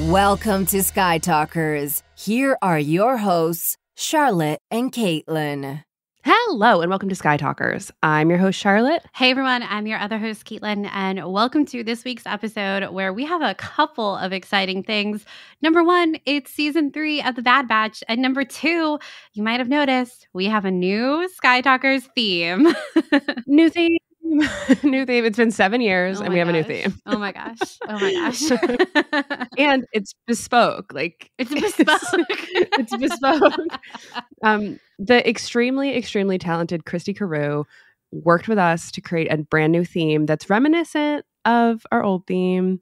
Welcome to Sky Talkers. Here are your hosts, Charlotte and Caitlin. Hello, and welcome to Sky Talkers. I'm your host, Charlotte. Hey, everyone. I'm your other host, Caitlin, and welcome to this week's episode where we have a couple of exciting things. Number one, it's season 3 of The Bad Batch. And number 2, you might have noticed, we have a new Sky Talkers theme. New theme. New theme. It's been 7 years and we have a new theme. Oh my gosh. Oh my gosh. And it's bespoke. It's bespoke. It's bespoke. The extremely talented Chirsty Carew worked with us to create a brand new theme that's reminiscent of our old theme,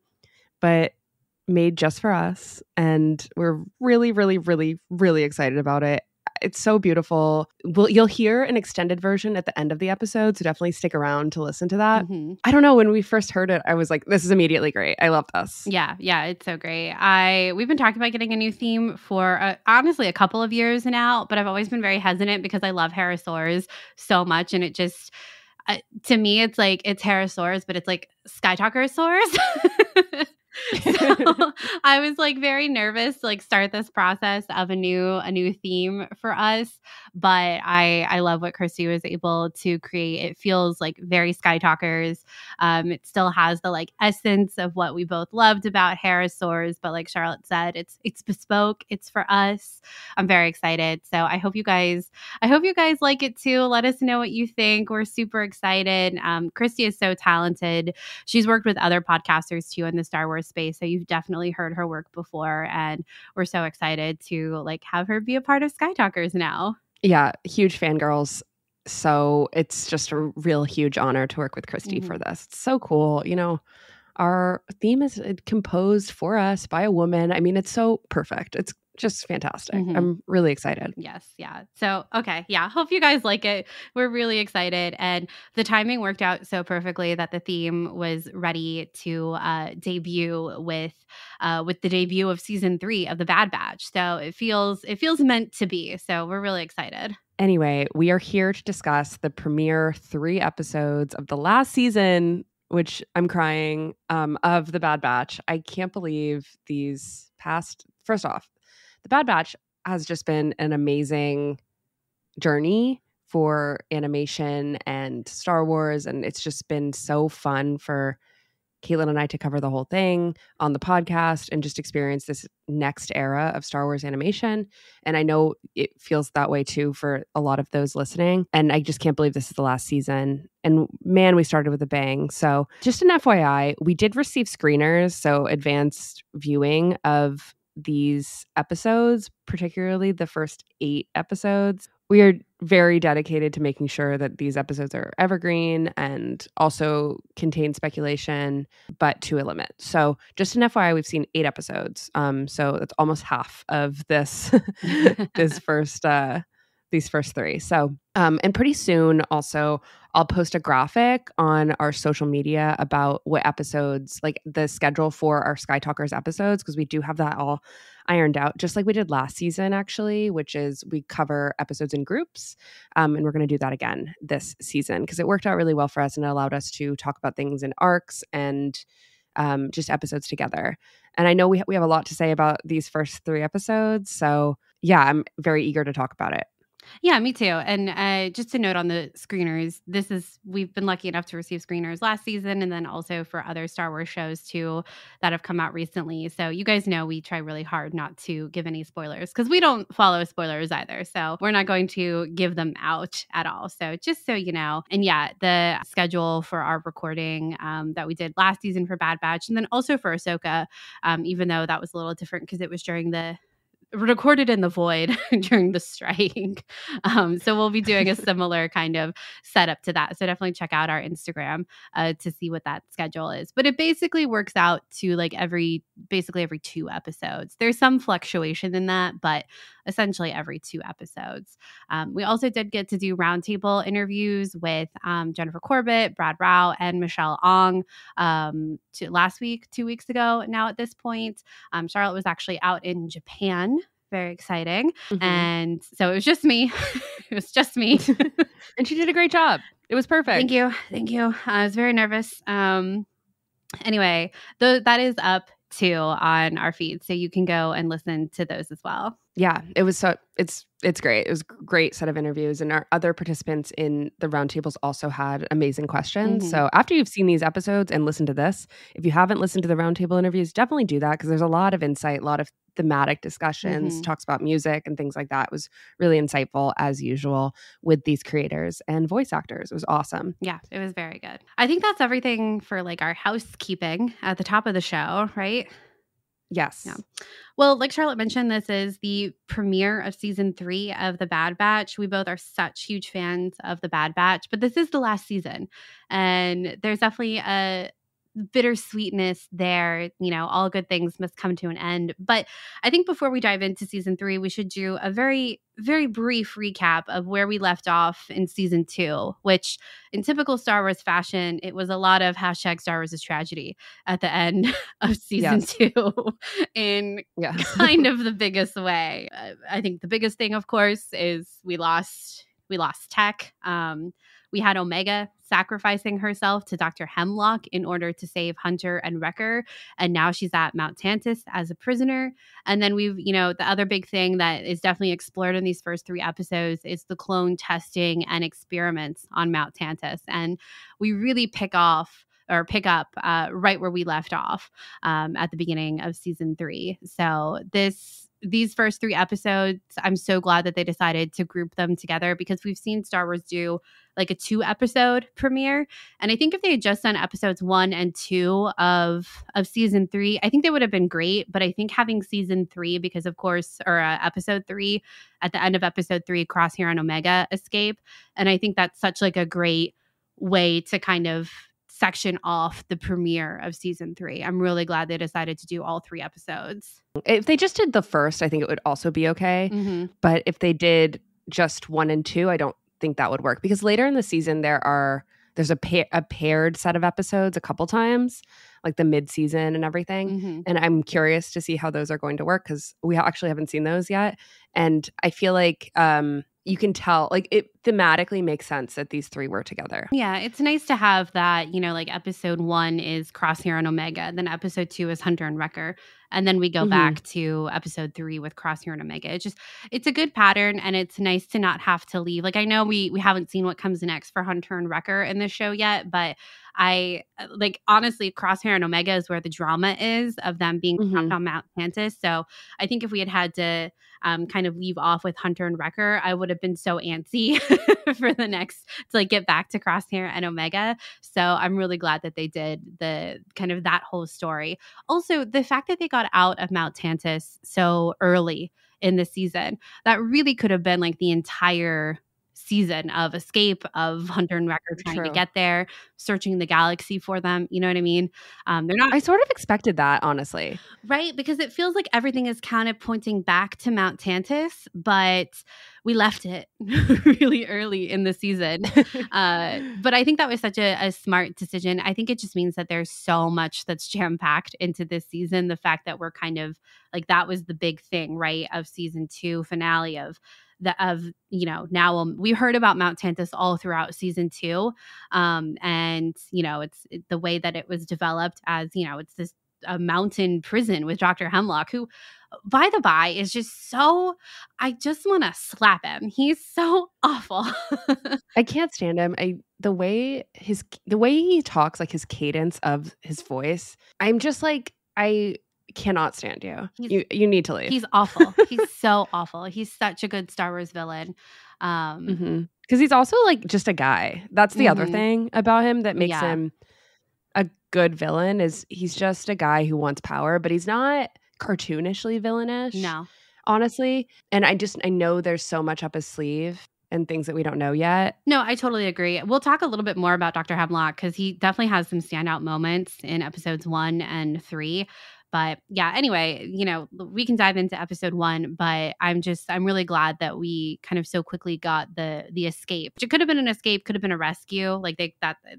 but made just for us. And we're really excited about it. It's so beautiful. You'll hear an extended version at the end of the episode, so definitely stick around to listen to that. Mm-hmm. I don't know, when we first heard it, I was like, this is immediately great. I love this. Yeah, it's so great. We've been talking about getting a new theme for honestly a couple of years now, but I've always been very hesitant because I love Pterosaurs so much, and it just to me it's like it's Pterosaurs, but it's like Sky Talkerosaurs. So I was like very nervous to like start this process of a new theme for us, but I love what Chirsty was able to create. It feels like very Sky Talkers. It still has the like essence of what we both loved about Pterosaurs, but like Charlotte said, it's bespoke. It's for us. I'm very excited. So I hope you guys like it too. Let us know what you think. We're super excited. Chirsty is so talented. She's worked with other podcasters too in the Star Wars space, so you've definitely heard her work before, and we're so excited to like have her be a part of Sky Talkers now. Yeah, huge fangirls. So it's just a real huge honor to work with Chirsty for this. It's so cool. You know, our theme is composed for us by a woman. I mean, it's so perfect. It's just fantastic. I'm really excited. Yes. Yeah. So, okay. Yeah. Hope you guys like it. We're really excited. And the timing worked out so perfectly that the theme was ready to debut with the debut of season 3 of The Bad Batch. So it feels meant to be. So we're really excited. Anyway, we are here to discuss the premiere 3 episodes of the last season, which I'm crying, of The Bad Batch. I can't believe these past, first off, The Bad Batch has just been an amazing journey for animation and Star Wars, and it's just been so fun for Caitlin and I to cover the whole thing on the podcast and just experience this next era of Star Wars animation. And I know it feels that way too for a lot of those listening. And I just can't believe this is the last season. And man, we started with a bang. So just an FYI, we did receive screeners, so advanced viewing of these episodes, particularly the first 8 episodes. We are very dedicated to making sure that these episodes are evergreen and also contain speculation, but to a limit. So just an FYI, we've seen 8 episodes. So that's almost half of this these first 3. So and pretty soon also I'll post a graphic on our social media about what episodes, like the schedule for our Sky Talkers episodes, because we do have that all ironed out, just like we did last season, actually, which is we cover episodes in groups. And we're going to do that again this season because it worked out really well for us and it allowed us to talk about things in arcs and just episodes together. And I know we have a lot to say about these first 3 episodes. So yeah, I'm very eager to talk about it. Yeah, me too. And just a note on the screeners, we've been lucky enough to receive screeners last season and then also for other Star Wars shows too that have come out recently. So you guys know we try really hard not to give any spoilers because we don't follow spoilers either. So we're not going to give them out at all. So just so you know. And yeah, the schedule for our recording that we did last season for Bad Batch and then also for Ahsoka, even though that was a little different because it was during the recorded in the void during the strike. So we'll be doing a similar kind of setup to that. So definitely check out our Instagram to see what that schedule is. But it basically works out to like every 2 episodes. There's some fluctuation in that, but essentially every 2 episodes. We also did get to do roundtable interviews with Jennifer Corbett, Brad Rao, and Michelle Ong last week, 2 weeks ago now at this point. Charlotte was actually out in Japan. Very exciting. And so it was just me. It was just me. And she did a great job. It was perfect. Thank you. I was very nervous. Anyway, that is up too on our feed. So you can go and listen to those as well. Yeah, it was it's great. It was a great set of interviews, and our other participants in the roundtables also had amazing questions. So after you've seen these episodes and listened to this, if you haven't listened to the roundtable interviews, definitely do that because there's a lot of insight, a lot of thematic discussions, talks about music and things like that. It was really insightful as usual with these creators and voice actors. It was awesome. Yeah, it was very good. I think that's everything for like our housekeeping at the top of the show, right? Yes. Yeah. Well, like Charlotte mentioned, this is the premiere of season 3 of The Bad Batch. We both are such huge fans of The Bad Batch, but this is the last season. And there's definitely a bittersweetness there. You know, all good things must come to an end. But I think before we dive into season 3, we should do a very, very brief recap of where we left off in season 2, which in typical Star Wars fashion, it was a lot of hashtag Star Wars is tragedy at the end of season 2 in kind of the biggest way. I think the biggest thing, of course, is we lost Tech. We had Omega sacrificing herself to Dr. Hemlock in order to save Hunter and Wrecker. And now she's at Mount Tantiss as a prisoner. And then we've, the other big thing that is definitely explored in these first 3 episodes is the clone testing and experiments on Mount Tantiss. And we really pick up right where we left off at the beginning of season 3. So these first 3 episodes, I'm so glad that they decided to group them together because we've seen Star Wars do like a 2-episode premiere. And I think if they had just done episodes 1 and 2 of season 3, I think they would have been great. But I think having season 3, because of course, or episode 3, at the end of episode 3, Crosshair and Omega escape. And I think that's such like a great way to kind of section off the premiere of season 3. I'm really glad they decided to do all 3 episodes. If they just did the first, I think it would also be okay. But if they did just 1 and 2, I don't think that would work because later in the season there's a paired set of episodes a couple times, like the mid-season and everything. And I'm curious to see how those are going to work because we actually haven't seen those yet. And I feel like you can tell, like, it thematically makes sense that these 3 were together. Yeah, it's nice to have that, like episode 1 is Crosshair and Omega, then episode 2 is Hunter and Wrecker, and then we go back to episode 3 with Crosshair and Omega. It's a good pattern, and it's nice to not have to leave. Like, I know we haven't seen what comes next for Hunter and Wrecker in this show yet, but I like, honestly, Crosshair and Omega is where the drama is of them being trapped on Mount Tantiss. So I think if we had to kind of leave off with Hunter and Wrecker, I would have been so antsy for the next to like get back to Crosshair and Omega. So I'm really glad that they did the kind of that whole story. Also, the fact that they got out of Mount Tantiss so early in the season, that really could have been like the entire season of escape of Hunter and Wrecker trying to get there, searching the galaxy for them. You know what I mean? They're not. I sort of expected that, honestly. Right, because it feels like everything is kind of pointing back to Mount Tantiss, but we left it really early in the season. But I think that was such a smart decision. I think it just means that there's so much that's jam-packed into this season. The fact that we're kind of like, that was the big thing, right, of season 2 finale now we heard about Mount Tantiss all throughout season 2. And, it's the way that it was developed as, it's this a mountain prison with Dr. Hemlock, who, by the by, is just so, I just want to slap him. He's so awful. I can't stand him. The way he talks, like his cadence of his voice, I'm just like, I cannot stand you. You need to leave. He's awful. He's so awful. He's such a good Star Wars villain. Because he's also like just a guy. That's the other thing about him that makes him a good villain, is he's just a guy who wants power, but he's not cartoonishly villainish. No. Honestly. And I know there's so much up his sleeve and things that we don't know yet. No, I totally agree. We'll talk a little bit more about Dr. Hemlock because he definitely has some standout moments in episodes 1 and 3. But yeah, anyway, we can dive into episode 1, but I'm really glad that we kind of so quickly got the escape. It could have been an escape, could have been a rescue. Like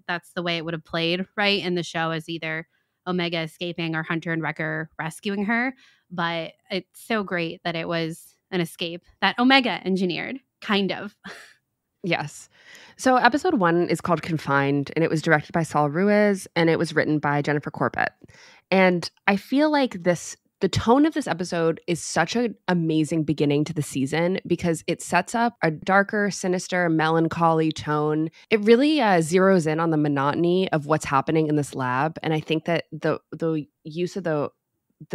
that's the way it would have played, right, in the show, as either Omega escaping or Hunter and Wrecker rescuing her. But it's so great that it was an escape that Omega engineered, kind of. Yes. So episode 1 is called Confined, and it was directed by Saul Ruiz, and it was written by Jennifer Corbett. And I feel like the tone of this episode is such an amazing beginning to the season because it sets up a darker, sinister, melancholy tone. It really zeroes in on the monotony of what's happening in this lab. And I think that the use of the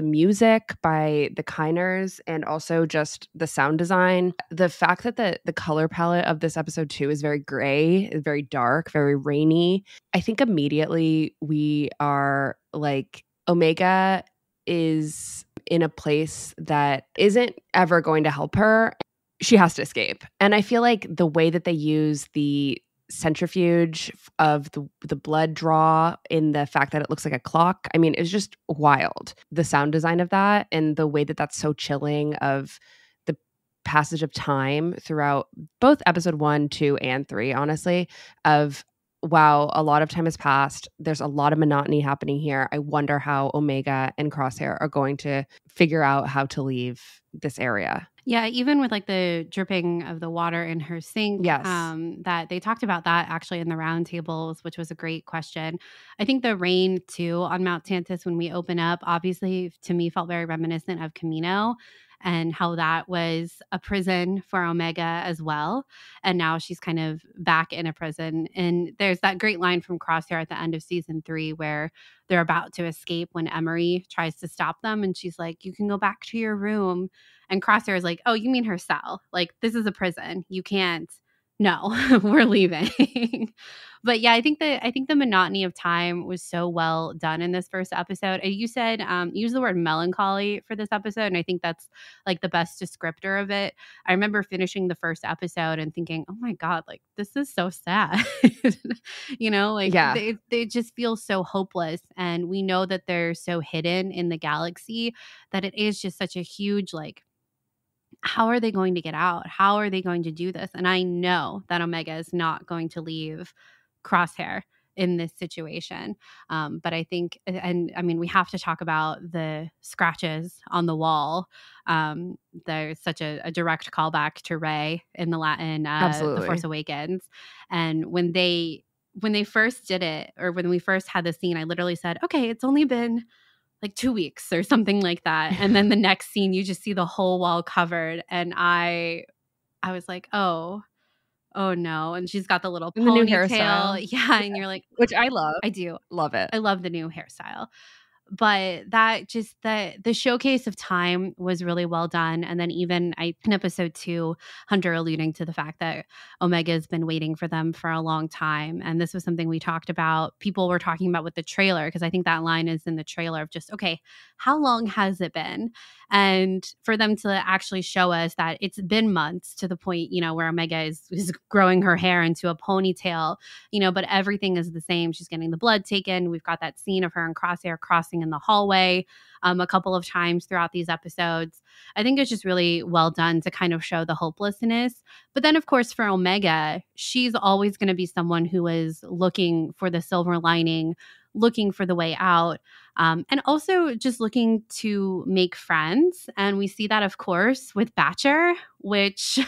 music by the Kiners and also just the sound design, the fact that the color palette of this episode too is very gray, very dark, very rainy. I think immediately we are like, Omega is in a place that isn't ever going to help her. She has to escape. And I feel like the way that they use the centrifuge of the blood draw in the fact that it looks like a clock, I mean, it's just wild. The sound design of that and the way that that's so chilling of the passage of time throughout both episode 1, 2, and 3, honestly, of wow, a lot of time has passed. There's a lot of monotony happening here. I wonder how Omega and Crosshair are going to figure out how to leave this area. Yeah, even with like the dripping of the water in her sink, Yes. That they talked about that actually in the roundtables, which was a great question. I think the rain too on Mount Tantiss when we open up, obviously to me felt very reminiscent of Camino and how that was a prison for Omega as well. And now she's kind of back in a prison. And there's that great line from Crosshair at the end of season 3 where they're about to escape when Emery tries to stop them. And she's like, you can go back to your room. And Crosshair is like, oh, you mean her cell? Like, this is a prison. You can't. No, we're leaving. But yeah, I think the monotony of time was so well done in this first episode. You said use the word melancholy for this episode, and I think that's like the best descriptor of it. I remember finishing the first episode and thinking, oh my God, like this is so sad. You know, like they just feel so hopeless. And we know that they're so hidden in the galaxy that it is just such a huge like, how are they going to get out? How are they going to do this? And I know that Omega is not going to leave Crosshair in this situation. But I think, and I mean, we have to talk about the scratches on the wall. There's such a direct callback to Rey in The Force Awakens. And when they first did it, or when we first had the scene, I literally said, okay, it's only been like 2 weeks or something like that. And then the next scene, you just see the whole wall covered. And I was like, oh no. And she's got the little ponytail. The new hairstyle. Yeah. And you're like, which I love. I do. Love it. I love the new hairstyle. But that just the showcase of time was really well done. And then even in episode 2, Hunter alluding to the fact that Omega's been waiting for them for a long time. And this was something we talked about. People were talking about with the trailer, because I think that line is in the trailer of just, okay, how long has it been? And for them to actually show us that it's been months, to the point, you know, where Omega is growing her hair into a ponytail, you know, but everything is the same. She's getting the blood taken. We've got that scene of her and Crosshair crossing in the hallway a couple of times throughout these episodes. I think it's just really well done to kind of show the hopelessness. But then, of course, for Omega, she's always going to be someone who is looking for the silver lining, looking for the way out, and also just looking to make friends. And we see that, of course, with Batcher, which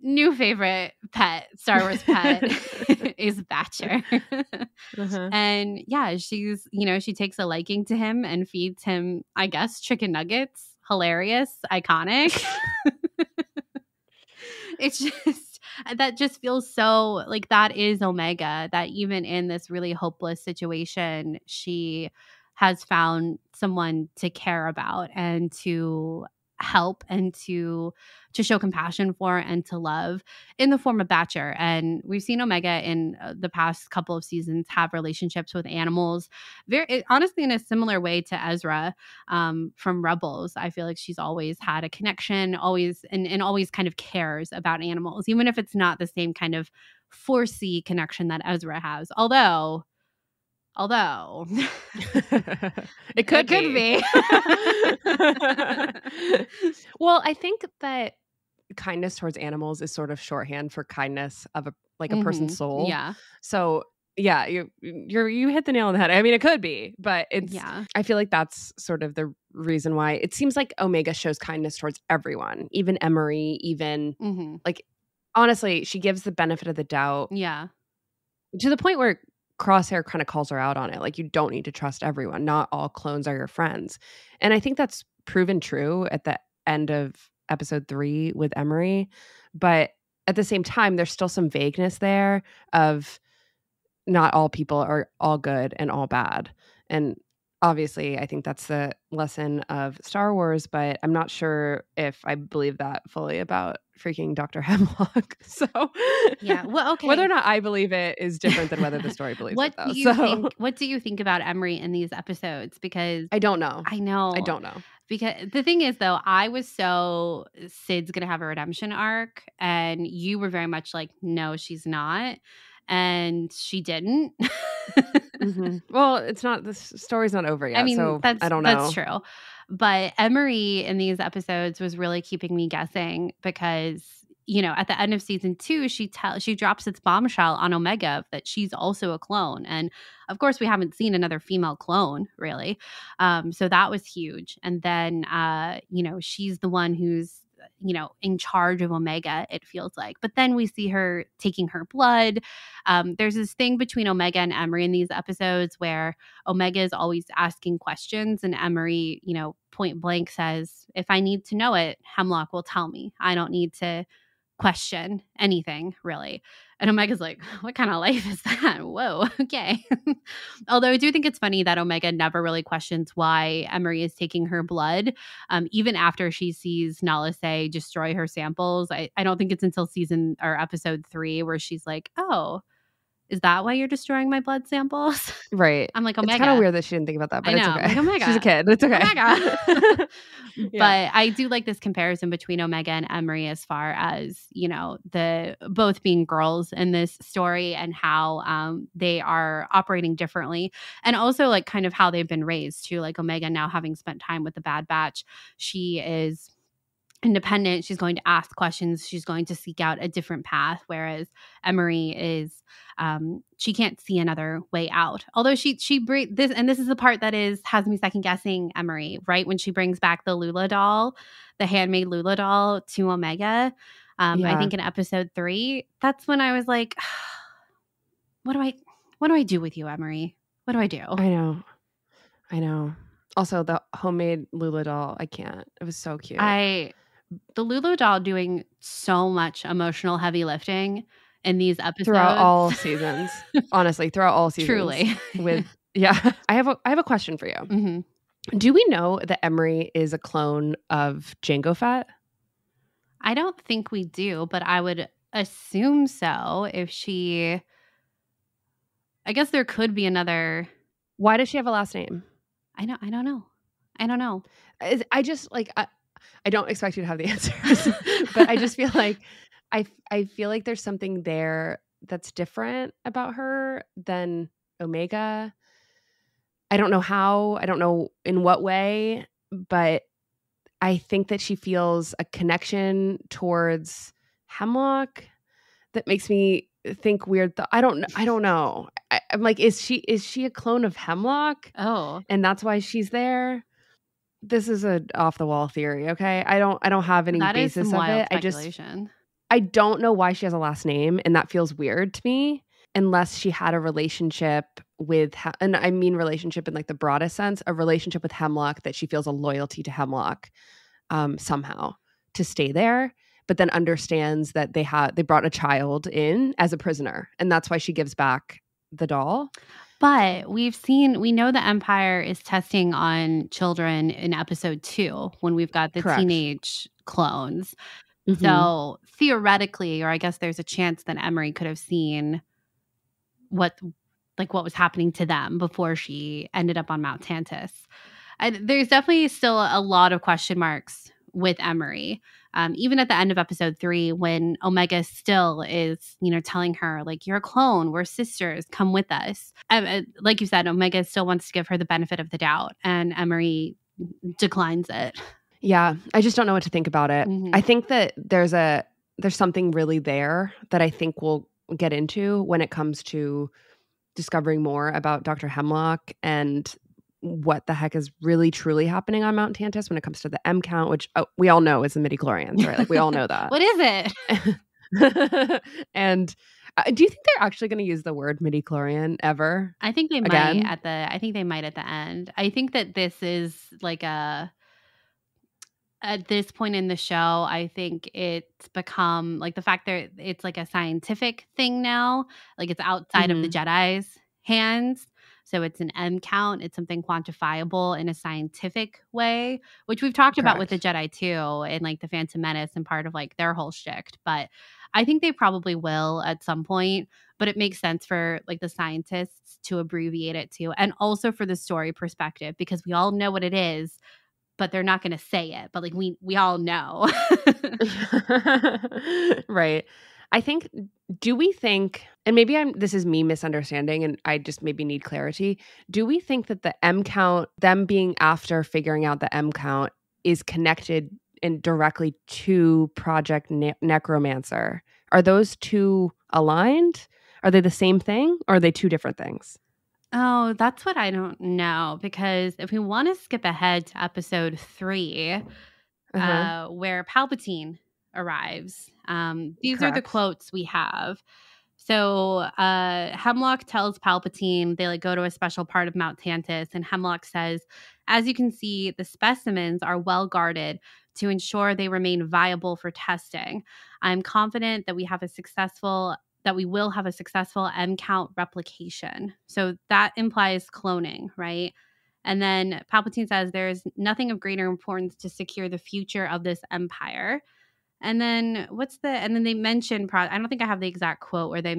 new favorite pet, Star Wars pet, is Batcher. And yeah, she's, you know, she takes a liking to him and feeds him, I guess, chicken nuggets. Hilarious, iconic. It's just, that just feels so like that is Omega, that even in this really hopeless situation, she has found someone to care about and to help and to show compassion for and to love in the form of Batcher. And we've seen Omega in the past couple of seasons have relationships with animals, honestly in a similar way to Ezra from Rebels. I feel like she's always had a connection, always and always kind of cares about animals, even if it's not the same kind of forcey connection that Ezra has. Although it could be. Well, I think that kindness towards animals is sort of shorthand for kindness of a person's soul. Yeah. So yeah, you hit the nail on the head. I mean, it could be, but it's. Yeah. I feel like that's sort of the reason why it seems like Omega shows kindness towards everyone, even Emery, even like honestly, she gives the benefit of the doubt. Yeah. To the point where Crosshair kind of calls her out on it. Like, you don't need to trust everyone. Not all clones are your friends. And I think that's proven true at the end of episode 3 with Emery. But at the same time, there's still some vagueness there of not all people are all good and all bad. And obviously, I think that's the lesson of Star Wars, but I'm not sure if I believe that fully about freaking Dr. Hemlock. So Yeah. Well, okay. whether or not I believe it is different than whether the story believes it, though. What do you think about Emery in these episodes? Because I don't know. I know. I don't know. Because the thing is, though, I was so Sid's going to have a redemption arc, and you were very much like, no, she's not. And she didn't. Mm-hmm. Well, it's not, the story's not over yet. I mean, so I don't know. That's true. But Emery in these episodes was really keeping me guessing because, you know, at the end of season 2, she drops its bombshell on Omega that she's also a clone. And of course, we haven't seen another female clone, really. So that was huge. And then, you know, she's the one who's, you know, in charge of Omega, it feels like. But then we see her taking her blood. There's this thing between Omega and Emery in these episodes where Omega is always asking questions and Emery, you know, point blank says, if I need to know it, Hemlock will tell me. I don't need to question anything, really. And Omega's like, what kind of life is that? Whoa, okay. Although I do think it's funny that Omega never really questions why Emery is taking her blood. Even after she sees Nala Se destroy her samples, I don't think it's until season or episode 3 where she's like, oh, is that why you're destroying my blood samples? Right. I'm like, Omega. It's kind of weird that she didn't think about that, but I know. it's okay. Like, Omega. She's a kid. It's okay. Omega. Yeah. But I do like this comparison between Omega and Emery as far as, you know, the both being girls in this story and how they are operating differently. And also like kind of how they've been raised too. Like Omega now having spent time with the Bad Batch, she is independent. She's going to ask questions. She's going to seek out a different path. Whereas Emery is, she can't see another way out. Although she this, and this is the part that has me second guessing Emery, right? When she brings back the Lula doll, the handmade Lula doll to Omega. I think in episode 3, that's when I was like, what do I do with you, Emery? What do I do? I know. Also, the homemade Lula doll, I can't. It was so cute. The Lulu doll doing so much emotional heavy lifting in these episodes throughout all seasons. Honestly, throughout all seasons. Truly. I have a question for you. Mm-hmm. Do we know that Emery is a clone of Jango Fett? I don't think we do, but I would assume so. I guess there could be another. Why does she have a last name? I don't know. I just like I don't expect you to have the answers, but I just feel like I feel like there's something there that's different about her than Omega. I don't know how, I don't know in what way, but I think that she feels a connection towards Hemlock that makes me think weird. I don't know. I'm like, is she a clone of Hemlock? Oh, and that's why she's there. This is an off the wall theory. Okay, I don't have any basis of it. I don't know why she has a last name, and that feels weird to me. Unless she had a relationship with, and I mean relationship in like the broadest sense, a relationship with Hemlock that she feels a loyalty to Hemlock somehow to stay there. But then understands that they brought a child in as a prisoner, and that's why she gives back the doll. But we know the Empire is testing on children in episode 2 when we've got the teenage clones. Mm-hmm. So theoretically, or I guess there's a chance that Emery could have seen what was happening to them before she ended up on Mount Tantiss. There's definitely still a lot of question marks with Emery. Even at the end of episode 3, when Omega still is, telling her, like, you're a clone, we're sisters, come with us. Like you said, Omega still wants to give her the benefit of the doubt, and Emery declines it. Yeah, I just don't know what to think about it. Mm-hmm. I think that there's something really there that I think we'll get into when it comes to discovering more about Dr. Hemlock and what the heck is really truly happening on Mount Tantiss when it comes to the M count, which we all know is the midichlorians, right? Like we all know that. What is it? And Do you think they're actually going to use the word midichlorian ever? I think they Again? might I think they might at the end. I think that this is like at this point in the show, I think it's become like the fact that it's like a scientific thing now, like it's outside of the Jedi's hands. So it's an M count. It's something quantifiable in a scientific way, which we've talked about with the Jedi too, and like the Phantom Menace and part of like their whole shtick. But I think they probably will at some point, but it makes sense for like the scientists to abbreviate it too. And also for the story perspective, because we all know what it is, but they're not going to say it. But like we all know. Right. I think, do we think, and maybe this is me misunderstanding and I just maybe need clarity. Do we think that the M count, them being after figuring out the M count, is connected and directly to Project Necromancer? Are those two aligned? Are they the same thing or are they two different things? Oh, that's what I don't know. Because if we want to skip ahead to episode 3, where Palpatine arrives, these are the quotes we have. So Hemlock tells Palpatine they like go to a special part of Mount Tantiss, and Hemlock says, "As you can see, the specimens are well guarded to ensure they remain viable for testing. I'm confident that we will have a successful M count replication." So that implies cloning, right? And then Palpatine says there's nothing of greater importance to secure the future of this empire. And then and then they mention, I don't think I have the exact quote where they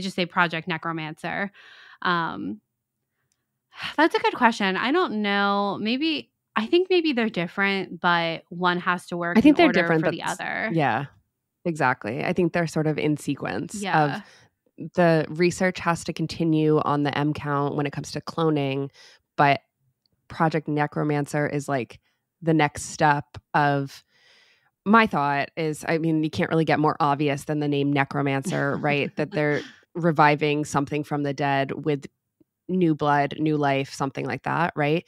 just say Project Necromancer. That's a good question. I don't know. I think maybe they're different, but one has to work in order for the other. Yeah, exactly. I think they're sort of in sequence of the research has to continue on the M count when it comes to cloning, but Project Necromancer is like the next step of, my thought is, I mean, you can't really get more obvious than the name Necromancer, right? That they're reviving something from the dead with new blood, new life, something like that, right?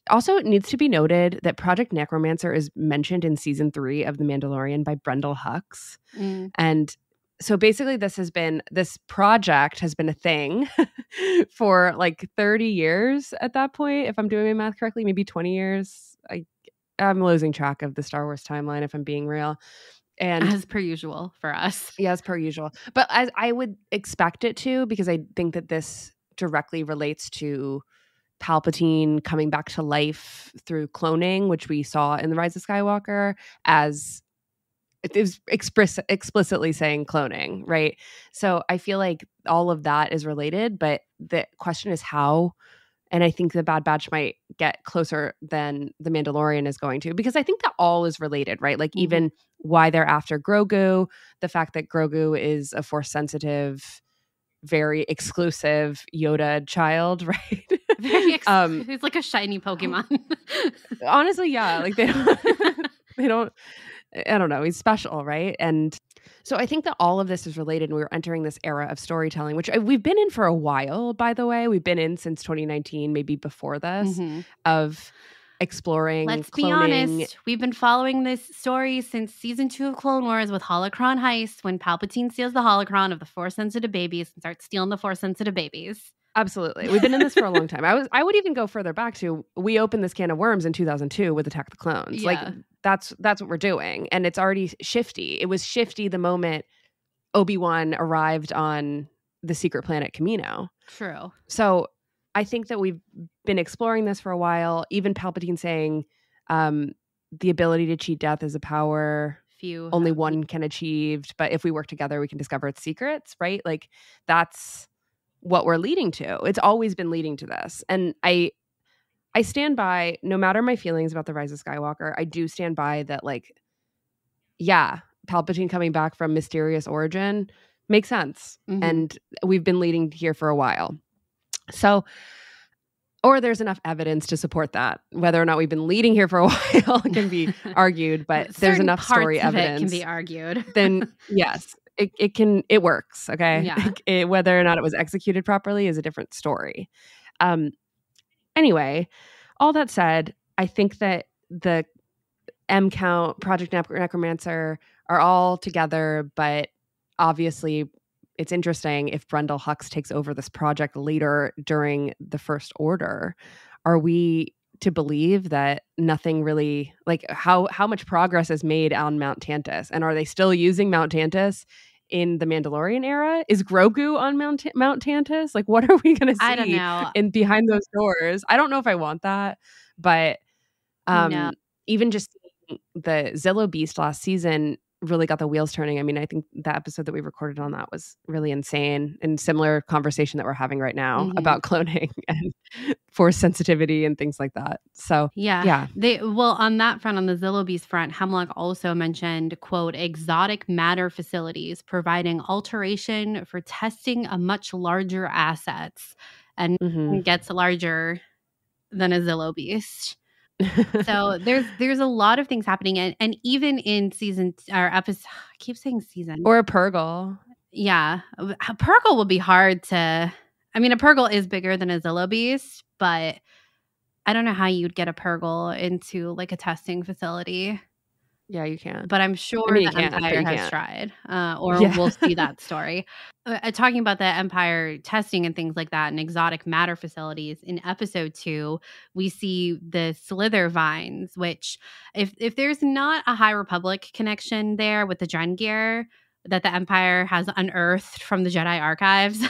Also, it needs to be noted that Project Necromancer is mentioned in season 3 of The Mandalorian by Brendel Hux. And so basically this project has been a thing for like 30 years at that point, if I'm doing my math correctly, maybe 20 years. I'm losing track of the Star Wars timeline, if I'm being real. And as per usual for us. Yeah, as per usual. But as I would expect it to, because I think that this directly relates to Palpatine coming back to life through cloning, which we saw in The Rise of Skywalker, as it was explicitly saying cloning, right? So I feel like all of that is related, but the question is how. And I think the Bad Batch might get closer than The Mandalorian is going to, because I think that all is related, right? Like even why they're after Grogu, the fact that Grogu is a Force sensitive, very exclusive Yoda child, right? He's like a shiny Pokemon. Honestly, yeah. Like they don't, I don't know. He's special, right? And so I think that all of this is related, and we're entering this era of storytelling, which we've been in for a while, by the way. We've been in since 2019, maybe before this, of exploring Let's cloning. be honest. We've been following this story since season 2 of Clone Wars with Holocron Heist, when Palpatine steals the holocron of the Force-sensitive babies and starts stealing the Force-sensitive babies. Absolutely. We've been in this for a long time. I would even go further back to, we opened this can of worms in 2002 with Attack the Clones. Yeah. Like that's what we're doing. And it's already shifty. It was shifty the moment Obi-Wan arrived on the secret planet Kamino. True. So I think that we've been exploring this for a while. Even Palpatine saying the ability to cheat death is a power only one can achieve. But if we work together, we can discover its secrets, right? Like that's what we're leading to. It's always been leading to this. And I stand by, no matter my feelings about The Rise of Skywalker, I do stand by that, like, yeah, Palpatine coming back from mysterious origin makes sense. And we've been leading here for a while. So, or there's enough evidence to support that. Whether or not we've been leading here for a while can be argued, but there's enough story evidence. It can be argued. Then yes. It works. Okay. Yeah. Whether or not it was executed properly is a different story. Anyway, all that said, I think that the M count, Project Necromancer are all together, but obviously it's interesting if Brendel Hux takes over this project later during the First Order. Are we to believe that nothing really, like how much progress is made on Mount Tantiss? And are they still using Mount Tantiss in the Mandalorian era? Is Grogu on Mount Tantiss? Like, what are we going to I don't see know. in behind those doors? I don't know if I want that, but No. even just seeing the Zillow Beast last season really got the wheels turning. I mean, I think the episode that we recorded on that was really insane, and similar conversation that we're having right now about cloning and force sensitivity and things like that. So yeah. Well, on that front, on the Zillow Beast front, Hemlock also mentioned, quote, exotic matter facilities providing alteration for testing a much larger assets, and gets larger than a Zillow Beast. So there's a lot of things happening, and even in season or episode, I keep saying season, or a Purgle. Yeah, a Purgle will be hard to. I mean, a Purgle is bigger than a Zillow Beast, but I don't know how you'd get a Purgle into like a testing facility. Yeah, you can. But I'm sure I mean, the Empire has tried, or we'll see that story. Talking about the Empire testing and things like that and exotic matter facilities, in episode 2, we see the Slither Vines, which if there's not a High Republic connection there with the Drengir that the Empire has unearthed from the Jedi archives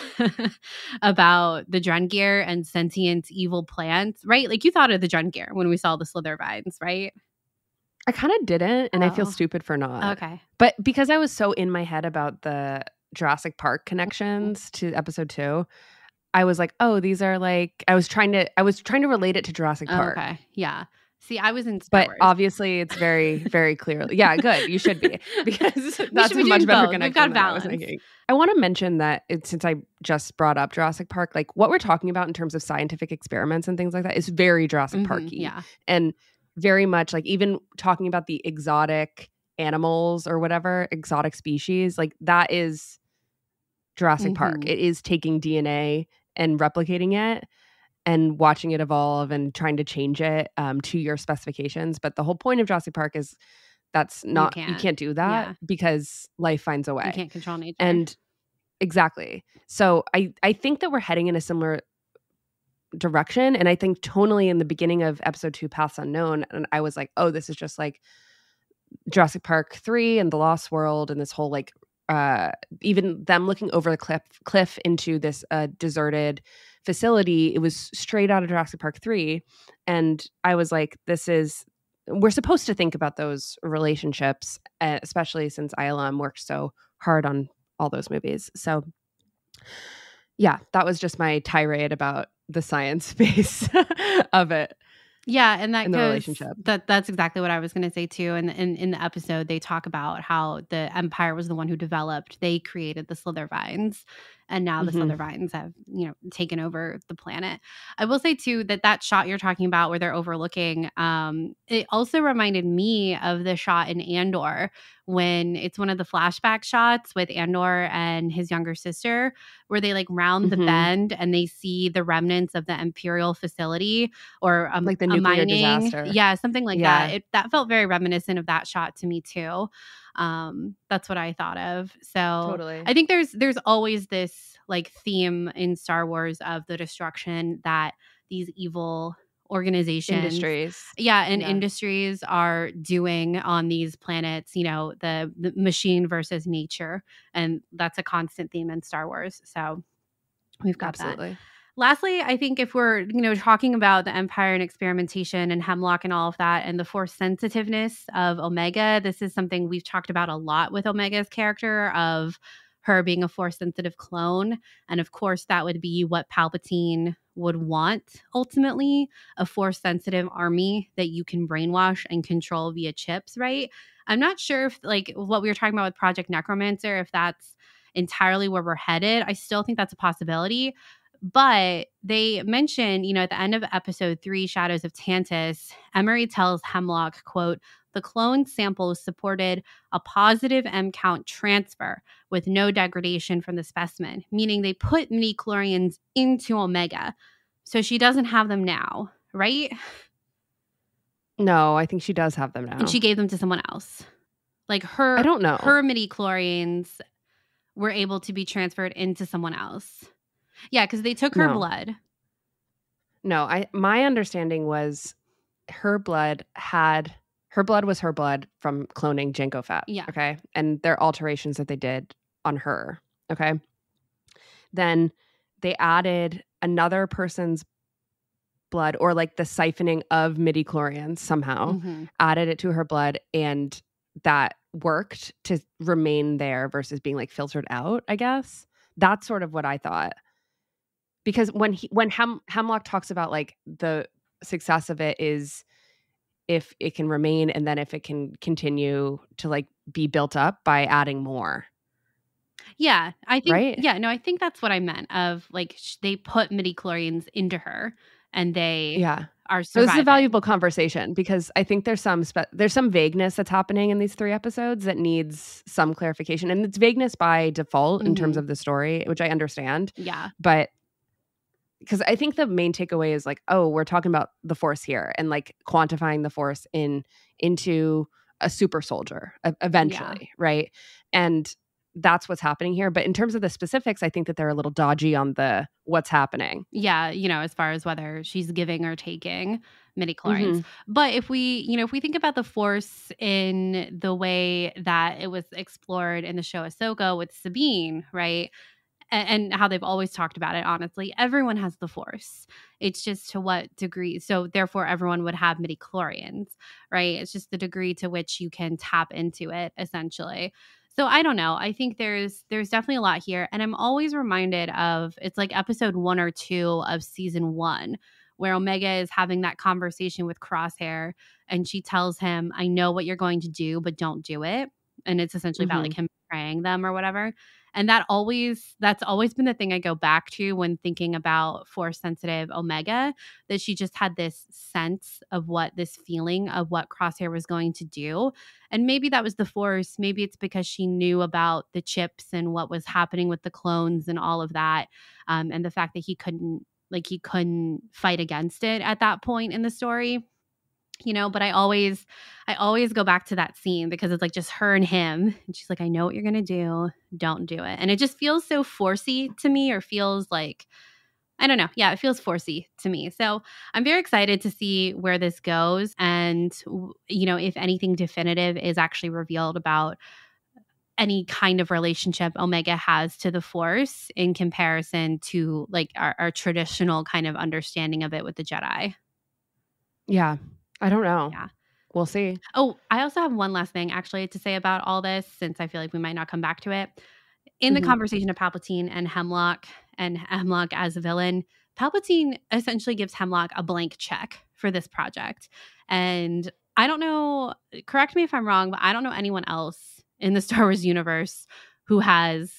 about the Drengir and sentient evil plants, right? Like you thought of the Drengir when we saw the Slither Vines, right? I kind of didn't, and I feel stupid for not. Okay. But because I was so in my head about the Jurassic Park connections to episode 2, I was like, oh, these are like, I was trying to relate it to Jurassic Park. Okay. Yeah. See, I was in Star Wars. But obviously it's very, very clearly. Yeah, good. You should be, because that's a much better connection. We've got than I was thinking. I want to mention that since I just brought up Jurassic Park, like what we're talking about in terms of scientific experiments and things like that is very Jurassic Park-y. Yeah. And very much like even talking about the exotic animals or whatever, exotic species, like that is Jurassic Park. It is taking DNA and replicating it and watching it evolve and trying to change it to your specifications. But the whole point of Jurassic Park is that's not, you can't do that because life finds a way. You can't control nature. And exactly. So I think that we're heading in a similar direction, and I think tonally in the beginning of episode 2, Paths Unknown, and I was like, oh, this is just like Jurassic Park 3 and The Lost World, and this whole like even them looking over the cliff into this deserted facility. It was straight out of Jurassic Park 3, and I was like, we're supposed to think about those relationships, especially since ILM worked so hard on all those movies. So yeah, that was just my tirade about the science base of it. Yeah, and that in the goes, relationship. That's exactly what I was going to say too. And in the episode, they talk about how the Empire was the one who developed. They created the Slither Vines, and now the Slither Vines have taken over the planet. I will say too that shot you're talking about where they're overlooking, it also reminded me of the shot in Andor when it's one of the flashback shots with Andor and his younger sister, where they like round the bend and they see the remnants of the Imperial facility or like the nuclear disaster. Yeah, something like that. That felt very reminiscent of that shot to me too. That's what I thought of. So totally. I think there's always this like theme in Star Wars of the destruction that these evil organizations, industries are doing on these planets, the machine versus nature, and that's a constant theme in Star Wars. So we've got that. Lastly, I think if we're talking about the Empire and experimentation and Hemlock and all of that and the force sensitiveness of Omega, this is something we've talked about a lot with Omega's character of her being a force sensitive clone, and of course that would be what Palpatine would want ultimately, a force sensitive army that you can brainwash and control via chips, right? I'm not sure if like what we were talking about with Project Necromancer, if that's entirely where we're headed. I still think that's a possibility. But they mention, at the end of episode 3, Shadows of Tantiss, Emery tells Hemlock, quote, the clone samples supported a positive M count transfer with no degradation from the specimen, meaning they put midi-chlorians into Omega. So she doesn't have them now, right? No, I think she does have them now. And she gave them to someone else. Like her, I don't know. Her midi-chlorians were able to be transferred into someone else. Yeah, because they took her blood. No, my understanding was her blood was her blood from cloning Jango Fett. Yeah. Okay. And their alterations that they did on her. Okay. Then they added another person's blood, or like the siphoning of midichlorians somehow, added it to her blood, and that worked to remain there versus being like filtered out, I guess. That's sort of what I thought. Because when Hemlock talks about like the success of it is if it can remain, and then if it can continue to like be built up by adding more. Yeah, I think. Right? Yeah, no, I think that's what I meant. Of like they put midichlorians into her, and they are surviving. So this is a valuable conversation because I think there's some vagueness that's happening in these 3 episodes that needs some clarification, and it's vagueness by default in terms of the story, which I understand. Yeah, but because I think the main takeaway is like, oh, we're talking about the Force here and like quantifying the Force into a super soldier eventually, right? And that's what's happening here. But in terms of the specifics, I think that they're a little dodgy on the what's happening. Yeah, as far as whether she's giving or taking midichlorians. But if we think about the Force in the way that it was explored in the show Ahsoka with Sabine, right? And how they've always talked about it, honestly, everyone has the Force. It's just to what degree. So therefore, everyone would have midichlorians, right? It's just the degree to which you can tap into it, essentially. So I don't know. I think there's definitely a lot here. And I'm always reminded of, it's like episode 1 or 2 of season 1, where Omega is having that conversation with Crosshair. And she tells him, I know what you're going to do, but don't do it. And it's essentially about like him betraying them or whatever. And that's always been the thing I go back to when thinking about Force sensitive Omega, that she just had this sense of this feeling of what Crosshair was going to do. And maybe that was the Force. Maybe it's because she knew about the chips and what was happening with the clones and all of that. And the fact that he couldn't fight against it at that point in the story. But I always go back to that scene because it's like just her and him. And she's like, I know what you're going to do. Don't do it. And it just feels so forcey to me, or feels like, I don't know. Yeah, it feels forcey to me. So I'm very excited to see where this goes. And, if anything definitive is actually revealed about any kind of relationship Omega has to the Force in comparison to like our traditional kind of understanding of it with the Jedi. Yeah. I don't know. Yeah. We'll see. Oh, I also have one last thing actually to say about all this, since I feel like we might not come back to it. In the conversation of Palpatine and Hemlock as a villain, Palpatine essentially gives Hemlock a blank check for this project. And I don't know, correct me if I'm wrong, but I don't know anyone else in the Star Wars universe who has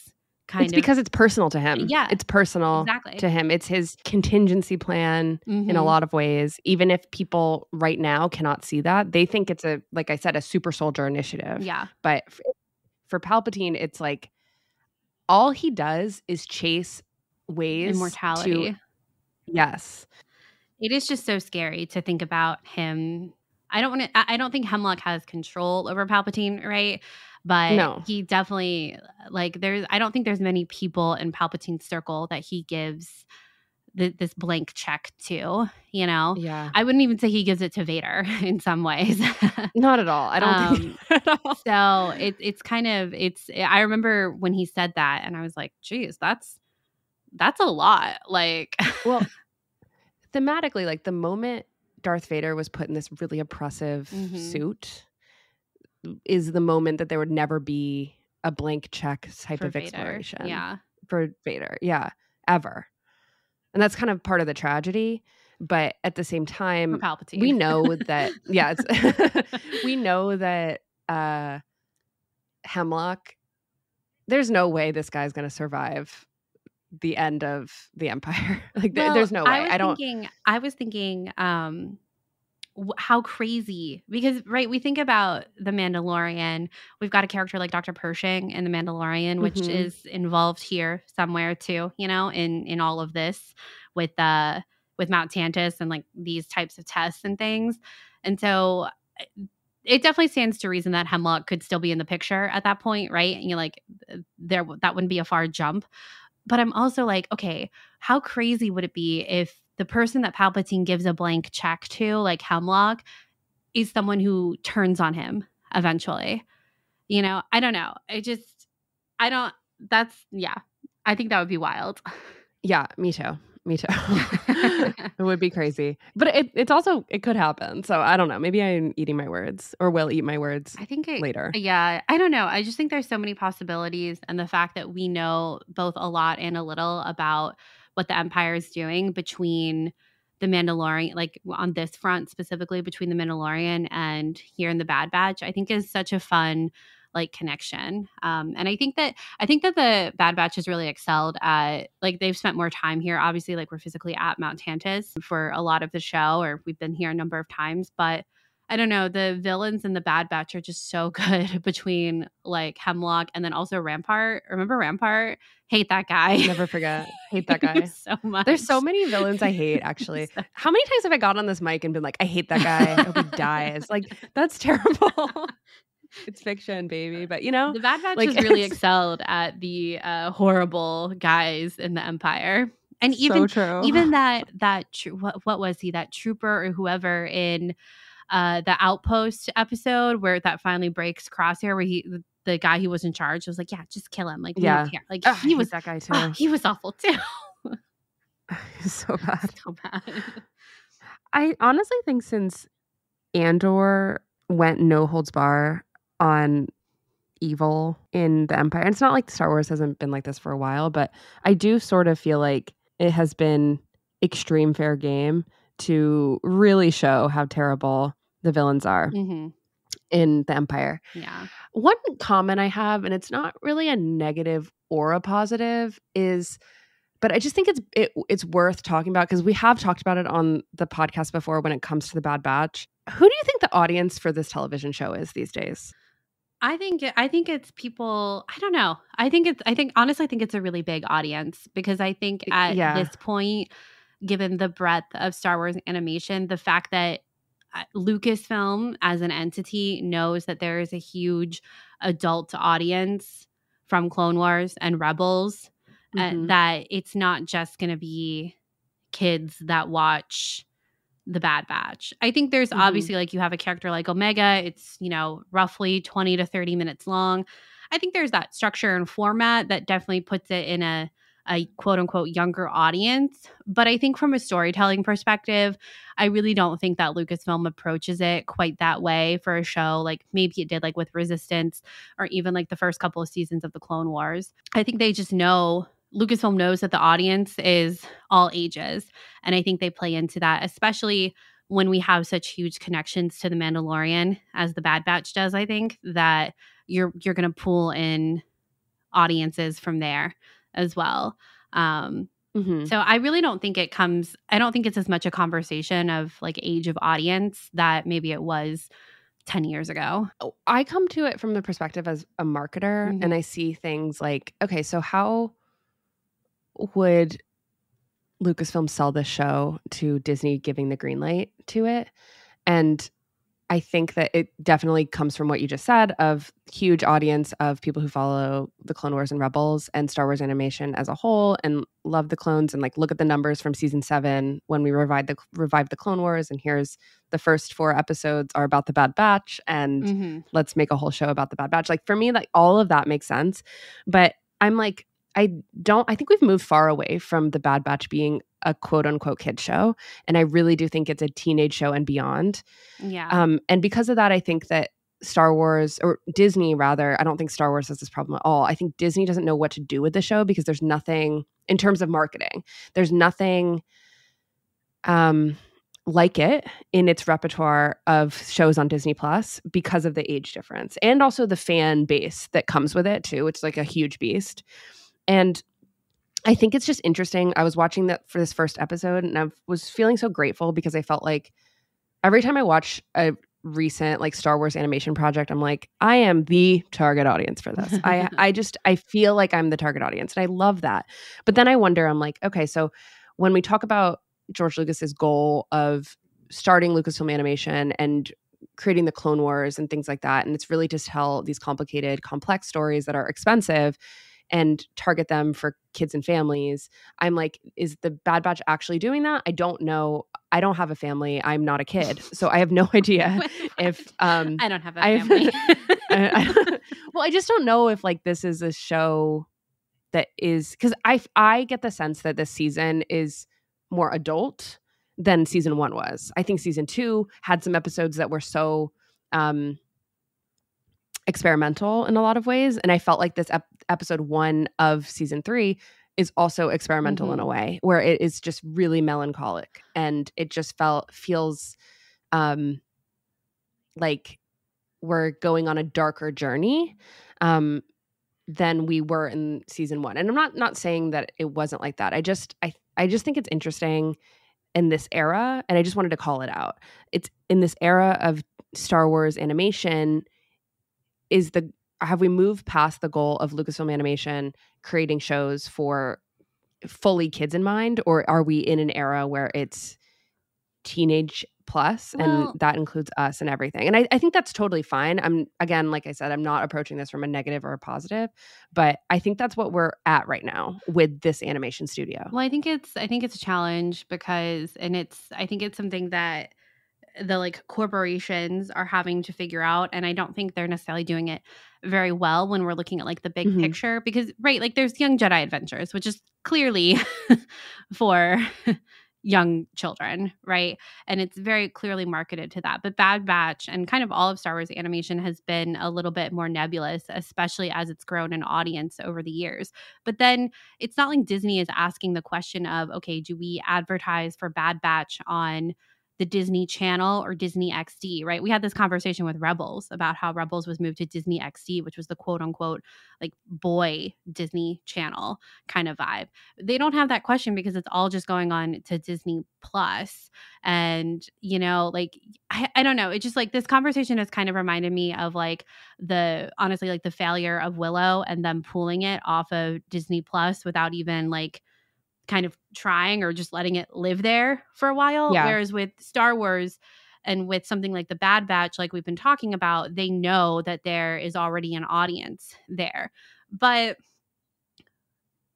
It's because it's personal to him. Yeah. It's personal to him. It's his contingency plan in a lot of ways. Even if people right now cannot see that, they think it's like I said, a super soldier initiative. Yeah. But for Palpatine, it's like all he does is chase ways immortality. Yes. It is just so scary to think about him. I don't think Hemlock has control over Palpatine, right? But he definitely, I don't think there's many people in Palpatine's circle that he gives this blank check to, Yeah. I wouldn't even say he gives it to Vader in some ways. Not at all. I don't think at all. So I remember when he said that and I was like, geez, that's a lot. Well, thematically, like the moment Darth Vader was put in this really oppressive suit is the moment that there would never be a blank check type of exploration. Yeah. For Vader. Yeah. Ever. And that's kind of part of the tragedy. But at the same time, for Palpatine, we know that, we know that Hemlock, there's no way this guy's going to survive the end of the Empire. There's no way. I was thinking, how crazy, because we think about the Mandalorian, we've got a character like Dr. Pershing in the Mandalorian, which is involved here somewhere too, in all of this with Mount Tantiss and like these types of tests and things. And so it definitely stands to reason that Hemlock could still be in the picture at that point, right? And you're like, that wouldn't be a far jump. But I'm also like, okay, how crazy would it be if the person that Palpatine gives a blank check to, like Hemlock, is someone who turns on him eventually? I don't know. I think that would be wild. Yeah, me too. It would be crazy. But it could happen. So I don't know. Maybe I'm eating my words or will eat my words later. Yeah, I don't know. I just think there's so many possibilities. And the fact that we know both a lot and a little about what the Empire is doing between the Mandalorian, like on this front specifically between the Mandalorian and here in the Bad Batch, I think is such a fun connection. And I think that the Bad Batch has really excelled at, like, they've spent more time here. Obviously, like, we're physically at Mount Tantiss for a lot of the show, or we've been here a number of times, but I don't know, the villains in the Bad Batch are just so good between like Hemlock and then also Rampart. Remember Rampart? Hate that guy. Never forget. Hate that guy so much. There's so many villains I hate, actually. How many times have I got on this mic and been like, I hate that guy. I hope he dies. Like, that's terrible. It's fiction, baby. But the Bad Batch has really excelled at the horrible guys in the Empire. And even what was he, that trooper or whoever in the Outpost episode where that finally breaks Crosshair, where the guy who was in charge was like, yeah, just kill him. Like, we don't care. Like, he was that guy too. He was awful too. He's so bad. So bad. I honestly think since Andor went no holds bar on evil in the Empire, and it's not like Star Wars hasn't been like this for a while, but I do sort of feel like it has been extreme fair game to really show how terrible the villains are in the Empire. Yeah. One comment I have, and it's not really a negative or a positive, but I just think it's worth talking about because we have talked about it on the podcast before when it comes to the Bad Batch. Who do you think the audience for this television show is these days? I think it's people. I don't know. Honestly, I think it's a really big audience because I think at this point, given the breadth of Star Wars animation, the fact that Lucasfilm as an entity knows that there is a huge adult audience from Clone Wars and Rebels, that it's not just going to be kids that watch the Bad Batch. I think there's obviously, like, you have a character like Omega, it's, roughly 20 to 30 minutes long. I think there's that structure and format that definitely puts it in a quote unquote younger audience. But I think from a storytelling perspective, I really don't think that Lucasfilm approaches it quite that way for a show like maybe it did like with Resistance or even like the first couple of seasons of the Clone Wars. I think they just know, Lucasfilm knows that the audience is all ages. And I think they play into that, especially when we have such huge connections to The Mandalorian as the Bad Batch does. I think that you're going to pull in audiences from there as well. So I really don't think I don't think it's as much a conversation of like age of audience that maybe it was 10 years ago. I come to it from the perspective as a marketer and I see things like, okay, so how would Lucasfilm sell this show to Disney giving the green light to it? And I think that it definitely comes from what you just said of huge audience of people who follow the Clone Wars and Rebels and Star Wars animation as a whole and love the clones and like look at the numbers from season 7 when we revived the Clone Wars, and here's the first 4 episodes are about the Bad Batch and let's make a whole show about the Bad Batch. Like for me, like all of that makes sense, but I'm like, I think we've moved far away from the Bad Batch being a quote unquote kid show. And I really do think it's a teenage show and beyond. Yeah. And because of that, I think that Star Wars, or Disney rather, I don't think Star Wars has this problem at all. I think Disney doesn't know what to do with the show because there's nothing in terms of marketing. There's nothing like it in its repertoire of shows on Disney Plus because of the age difference and also the fan base that comes with it too. It's like a huge beast. And I think it's just interesting. I was watching that for this first episode and I was feeling so grateful because I felt like every time I watch a recent like Star Wars animation project, I'm like, I am the target audience for this. I feel like I'm the target audience and I love that. But then I wonder, I'm like, okay, so when we talk about George Lucas's goal of starting Lucasfilm Animation and creating the Clone Wars and things like that. And it's really to tell these complicated, complex stories that are expensive and target them for kids and families. I'm like, is the Bad Batch actually doing that? I don't know. I don't have a family. I'm not a kid. So I have no idea if I don't have a family. Well, I just don't know if like this is a show that is, because I get the sense that this season is more adult than season 1 was. I think season 2 had some episodes that were so experimental in a lot of ways, and I felt like this episode 1 of season 3 is also experimental in a way where it is just really melancholic, and it just feels like we're going on a darker journey than we were in season 1. And I'm not saying that it wasn't like that. I just think it's interesting in this era, and I just wanted to call it out. It's in this era of Star Wars animation, have we moved past the goal of Lucasfilm Animation creating shows for fully kids in mind, or are we in an era where it's teenage plus, and that includes us and everything? And I think that's totally fine. I'm, again, like I said, I'm not approaching this from a negative or a positive, but I think that's what we're at right now with this animation studio. Well, I think it's a challenge because, and I think it's something that the like corporations are having to figure out, and I don't think they're necessarily doing it very well when we're looking at like the big picture, because like there's Young Jedi Adventures, which is clearly for young children, right? And it's very clearly marketed to that. But Bad Batch and kind of all of Star Wars animation has been a little bit more nebulous, especially as it's grown in audience over the years. But then it's not like Disney is asking the question of, okay, do we advertise for Bad Batch on the Disney Channel or Disney XD, right? We had this conversation with Rebels about how Rebels was moved to Disney XD, which was the quote unquote like boy Disney Channel kind of vibe. They don't have that question because it's all just going on to Disney Plus. And, you know, like, I don't know. It's just like this conversation has kind of reminded me of like honestly, like the failure of Willow and them pulling it off of Disney Plus without even like kind of trying or just letting it live there for a while. Yeah. Whereas with Star Wars and with something like the Bad Batch, like we've been talking about, they know that there is already an audience there. But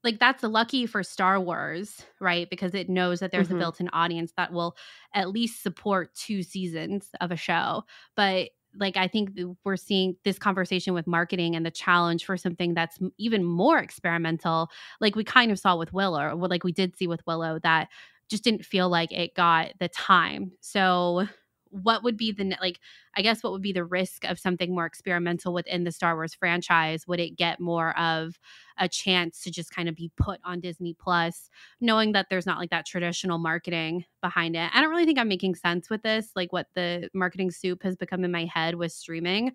like that's lucky for Star Wars, right? Because it knows that there's a built-in audience that will at least support 2 seasons of a show. But like, I think we're seeing this conversation with marketing and the challenge for something that's even more experimental, like we kind of saw with Willow, or like we did see with Willow, that just didn't feel like it got the time. So what would be what would be the risk of something more experimental within the Star Wars franchise? Would it get more of a chance to just kind of be put on Disney Plus, knowing that there's not like that traditional marketing behind it? I don't really think I'm making sense with this, like what the marketing soup has become in my head with streaming.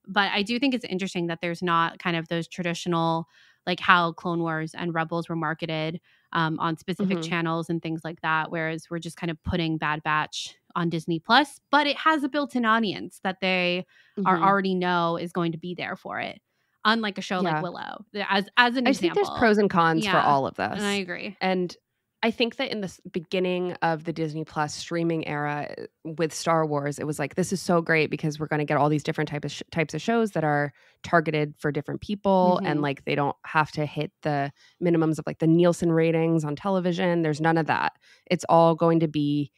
But I do think it's interesting that there's not kind of those traditional, like how Clone Wars and Rebels were marketed on specific channels and things like that. Whereas we're just kind of putting Bad Batch on Disney Plus, but it has a built-in audience that they are already know is going to be there for it. Unlike a show like Willow, as an example. I think there's pros and cons for all of this. And I agree. And I think that in the beginning of the Disney Plus streaming era with Star Wars, it was like, this is so great because we're going to get all these different types of shows that are targeted for different people. And like, they don't have to hit the minimums of like the Nielsen ratings on television. There's none of that. It's all going to be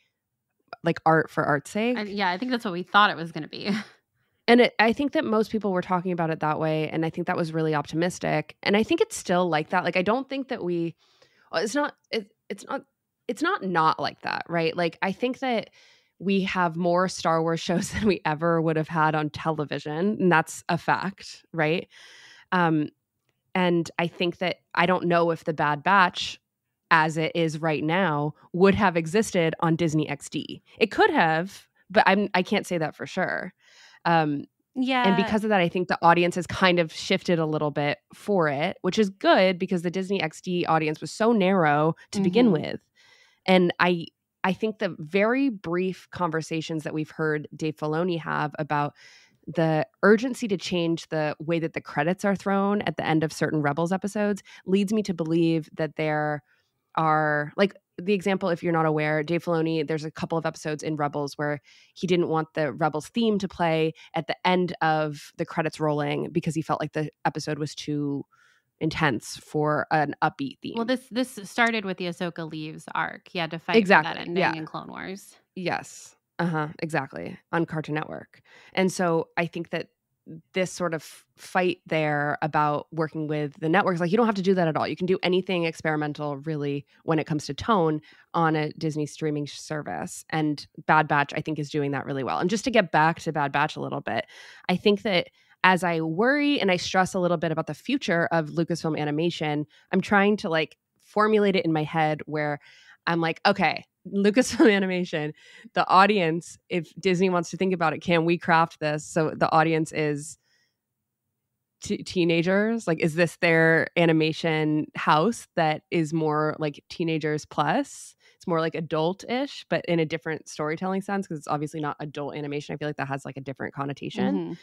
like art for art's sake. I think that's what we thought it was going to be. And I think that most people were talking about it that way. And I think that was really optimistic. And I think it's still like that. Like, I don't think that it's not like that, right? Like, I think that we have more Star Wars shows than we ever would have had on television. And that's a fact, right? And I think that I don't know if the Bad Batch, as it is right now, would have existed on Disney XD. It could have, but I can't say that for sure. And because of that, I think the audience has kind of shifted a little bit for it, which is good because the Disney XD audience was so narrow to begin with. And I think the very brief conversations that we've heard Dave Filoni have about the urgency to change the way that the credits are thrown at the end of certain Rebels episodes leads me to believe that there are, like, the example, if you're not aware, Dave Filoni, there's a couple of episodes in Rebels where he didn't want the Rebels theme to play at the end of the credits rolling because he felt like the episode was too intense for an upbeat theme. Well, this started with the Ahsoka leaves arc. He had to fight for that ending in Clone Wars. Yes. Exactly. On Cartoon Network. And so I think that this sort of fight there about working with the networks, like you don't have to do that at all. You can do anything experimental really when it comes to tone on a Disney streaming service. And Bad Batch, I think, is doing that really well. And just to get back to Bad Batch a little bit, I think that as I worry and I stress a little bit about the future of Lucasfilm animation, I'm trying to like formulate it in my head where I'm like, okay, Lucasfilm Animation, the audience, if Disney wants to think about it, can we craft this so the audience is teenagers? Like, is this their animation house that is more like teenagers plus? It's more like adult-ish, but in a different storytelling sense, because it's obviously not adult animation. I feel like that has like a different connotation.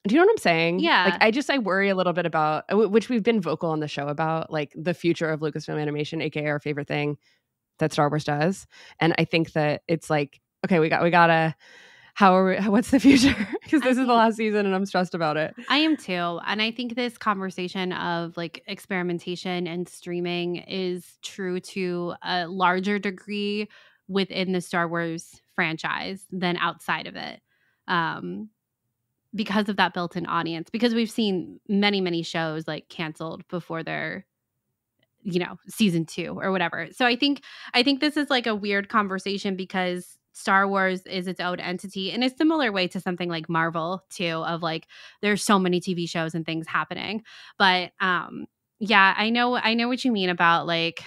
Do you know what I'm saying? Yeah. Like, I worry a little bit about, which we've been vocal on the show about, like the future of Lucasfilm Animation, aka our favorite thing that Star Wars does. And I think that it's like, okay, we gotta, what's the future? Because this is the last season and I'm stressed about it. I am too. And I think this conversation of like experimentation and streaming is true to a larger degree within the Star Wars franchise than outside of it. Because of that built-in audience, because we've seen many, many shows like canceled before their, season 2 or whatever. So I think this is like a weird conversation because Star Wars is its own entity in a similar way to something like Marvel too, of like there's so many TV shows and things happening. But yeah, I know what you mean about like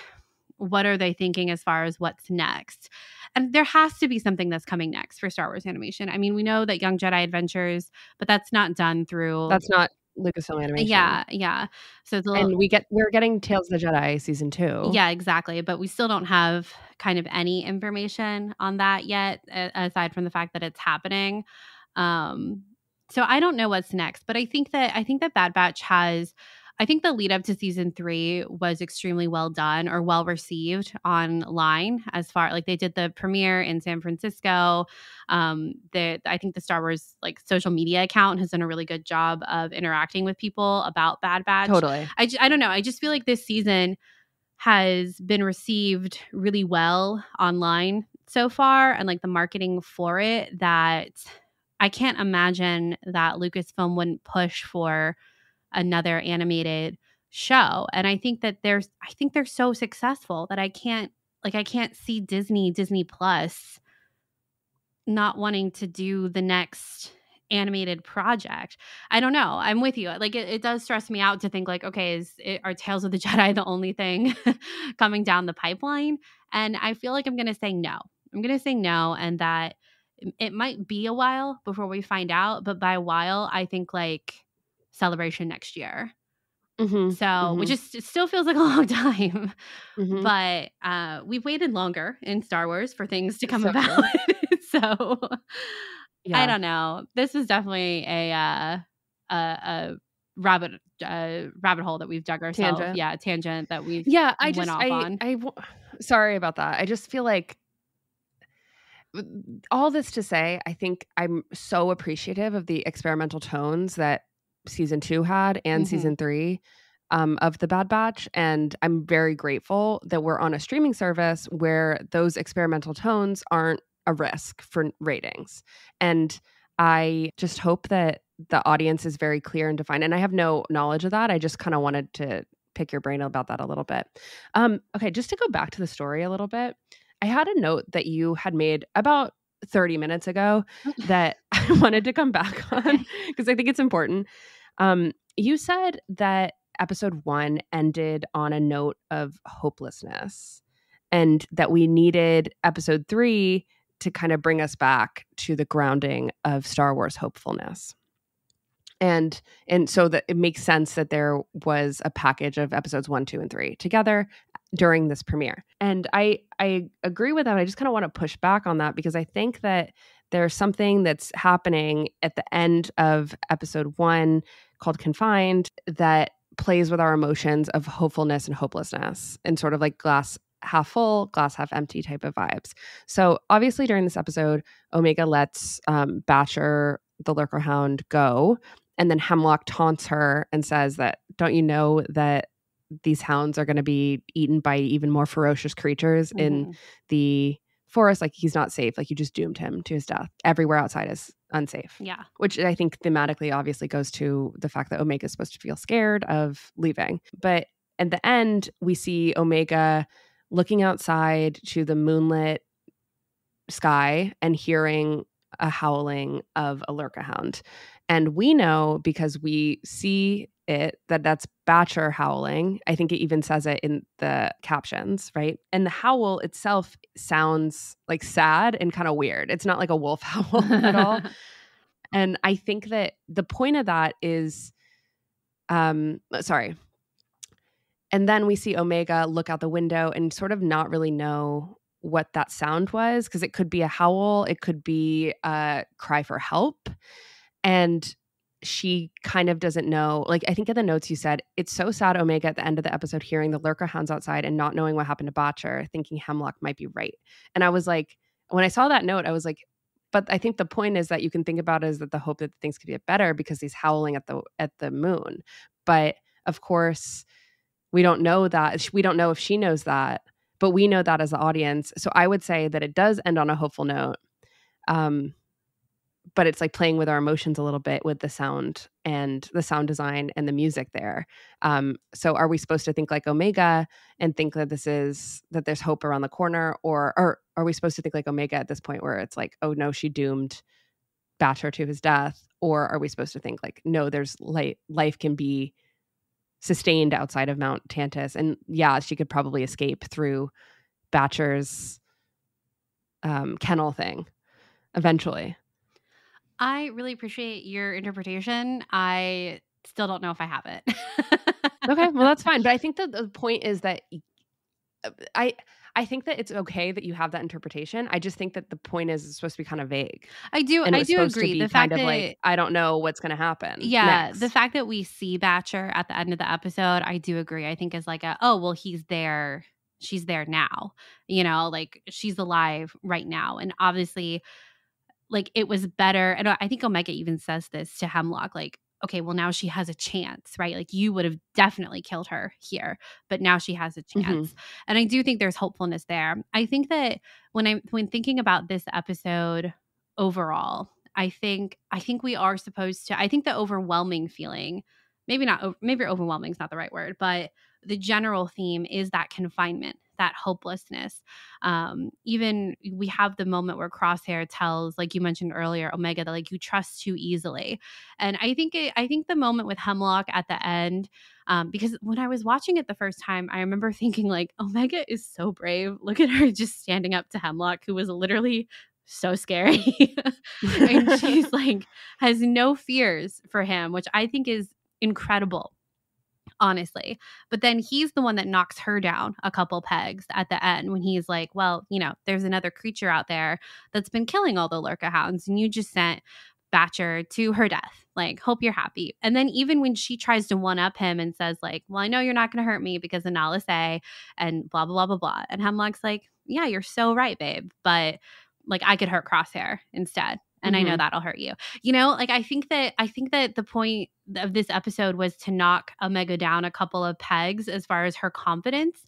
what are they thinking as far as what's next. And there has to be something that's coming next for Star Wars animation. I mean, we know that Young Jedi Adventures, but that's not done through. That's not Lucasfilm Animation. Yeah. So it's we're getting Tales of the Jedi season 2. Yeah, exactly. But we still don't have kind of any information on that yet, aside from the fact that it's happening. So I don't know what's next, but I think that Bad Batch I think the lead up to season 3 was extremely well done or well received online, as far like they did the premiere in San Francisco. I think the Star Wars like social media account has done a really good job of interacting with people about Bad Batch. Totally. I don't know. I just feel like this season has been received really well online so far, and like the marketing for it, that I can't imagine that Lucasfilm wouldn't push for another animated show. And I think that they're so successful that I can't see Disney Plus not wanting to do the next animated project. I don't know. I'm with you. Like it does stress me out to think like, okay, are Tales of the Jedi the only thing coming down the pipeline? And I feel like I'm going to say no. And that it might be a while before we find out, but by a while, I think like Celebration next year. Which is, it still feels like a long time, but we've waited longer in Star Wars for things to come about. So yeah. I don't know. This is definitely a rabbit hole that we've dug ourselves. Tangent that we've went off on. Sorry about that. I just feel like all this to say, I think I'm so appreciative of the experimental tones that season 2 had and season 3 of the Bad Batch. And I'm very grateful that we're on a streaming service where those experimental tones aren't a risk for ratings. And I just hope that the audience is very clear and defined. And I have no knowledge of that. I just kind of wanted to pick your brain about that a little bit. Okay, just to go back to the story a little bit, I had a note that you had made about 30 minutes ago that I wanted to come back on because I think it's important. You said that episode 1 ended on a note of hopelessness and that we needed episode 3 to kind of bring us back to the grounding of Star Wars hopefulness. And so that it makes sense that there was a package of episodes 1, 2, and 3 together during this premiere. And I agree with that. I just kind of want to push back on that because I think that there's something that's happening at the end of episode 1 called Confined that plays with our emotions of hopefulness and hopelessness and sort of like glass half full, glass half empty type of vibes. So obviously during this episode, Omega lets Batcher, the Lurker Hound, go. And then Hemlock taunts her and says that, don't you know that these hounds are going to be eaten by even more ferocious creatures in the forest? Like, he's not safe. Like, you just doomed him to his death. Everywhere outside is unsafe. Yeah. Which I think thematically obviously goes to the fact that Omega is supposed to feel scared of leaving. But at the end, we see Omega looking outside to the moonlit sky and hearing a howling of a Lurker Hound. And we know, because we see it, that that's Batcher howling. I think it even says it in the captions, right? And the howl itself sounds like sad and kind of weird. It's not like a wolf howl at all. And I think that the point of that is, sorry. And then we see Omega look out the window and sort of not really know what that sound was, because it could be a howl, it could be a cry for help. And she kind of doesn't know. Like, I think in the notes you said, it's so sad, Omega, at the end of the episode, hearing the Lurker Hounds outside and not knowing what happened to Batcher, thinking Hemlock might be right. And I was like, when I saw that note, I was like, but I think the point is that you can think about it as that the hope that things could get better because he's howling at the moon. But of course, we don't know that. We don't know if she knows that, but we know that as the audience. So I would say that it does end on a hopeful note. But it's like playing with our emotions a little bit with the sound and the sound design and the music there. So are we supposed to think like Omega and think that that there's hope around the corner, or are we supposed to think like Omega at this point where it's like, oh no, she doomed Batcher to his death? Or are we supposed to think like, no, there's life can be sustained outside of Mount Tantiss, and yeah, she could probably escape through Batcher's kennel thing eventually. I really appreciate your interpretation. I still don't know if I have it. Okay, well, that's fine. But I think that the point is that I think that it's okay that you have that interpretation. I just think that the point is it's supposed to be kind of vague. I do agree. The fact that, like, I don't know what's going to happen. Yeah, next. The fact that we see Batcher at the end of the episode, I do agree. I think is like oh, well, he's there. She's there now. You know, like she's alive right now. And obviously, like, it was better. And I think Omega even says this to Hemlock, like, okay, well, now she has a chance, right? Like, you would have definitely killed her here, but now she has a chance. And I do think there's hopefulness there. I think that when thinking about this episode overall, I think we are supposed to, I think the overwhelming feeling, maybe overwhelming is not the right word, but the general theme is that confinement, that hopelessness. Even we have the moment where Crosshair tells, like you mentioned earlier, Omega, that like you trust too easily. And I think the moment with Hemlock at the end, because when I was watching it the first time, I remember thinking like, Omega is so brave. Look at her just standing up to Hemlock, who was literally so scary. And she's like, has no fears for him, which I think is incredible, honestly. But then he's the one that knocks her down a couple pegs at the end when he's like, well, you know, there's another creature out there that's been killing all the Lurker Hounds, and you just sent Batcher to her death. Like, hope you're happy. And then even when she tries to one-up him and says like, well, I know you're not going to hurt me because of Nala Se and blah, blah, blah, blah, blah. And Hemlock's like, yeah, you're so right, babe. But like, I could hurt Crosshair instead. And I know that'll hurt you. You know, like I think that the point of this episode was to knock Omega down a couple of pegs as far as her confidence,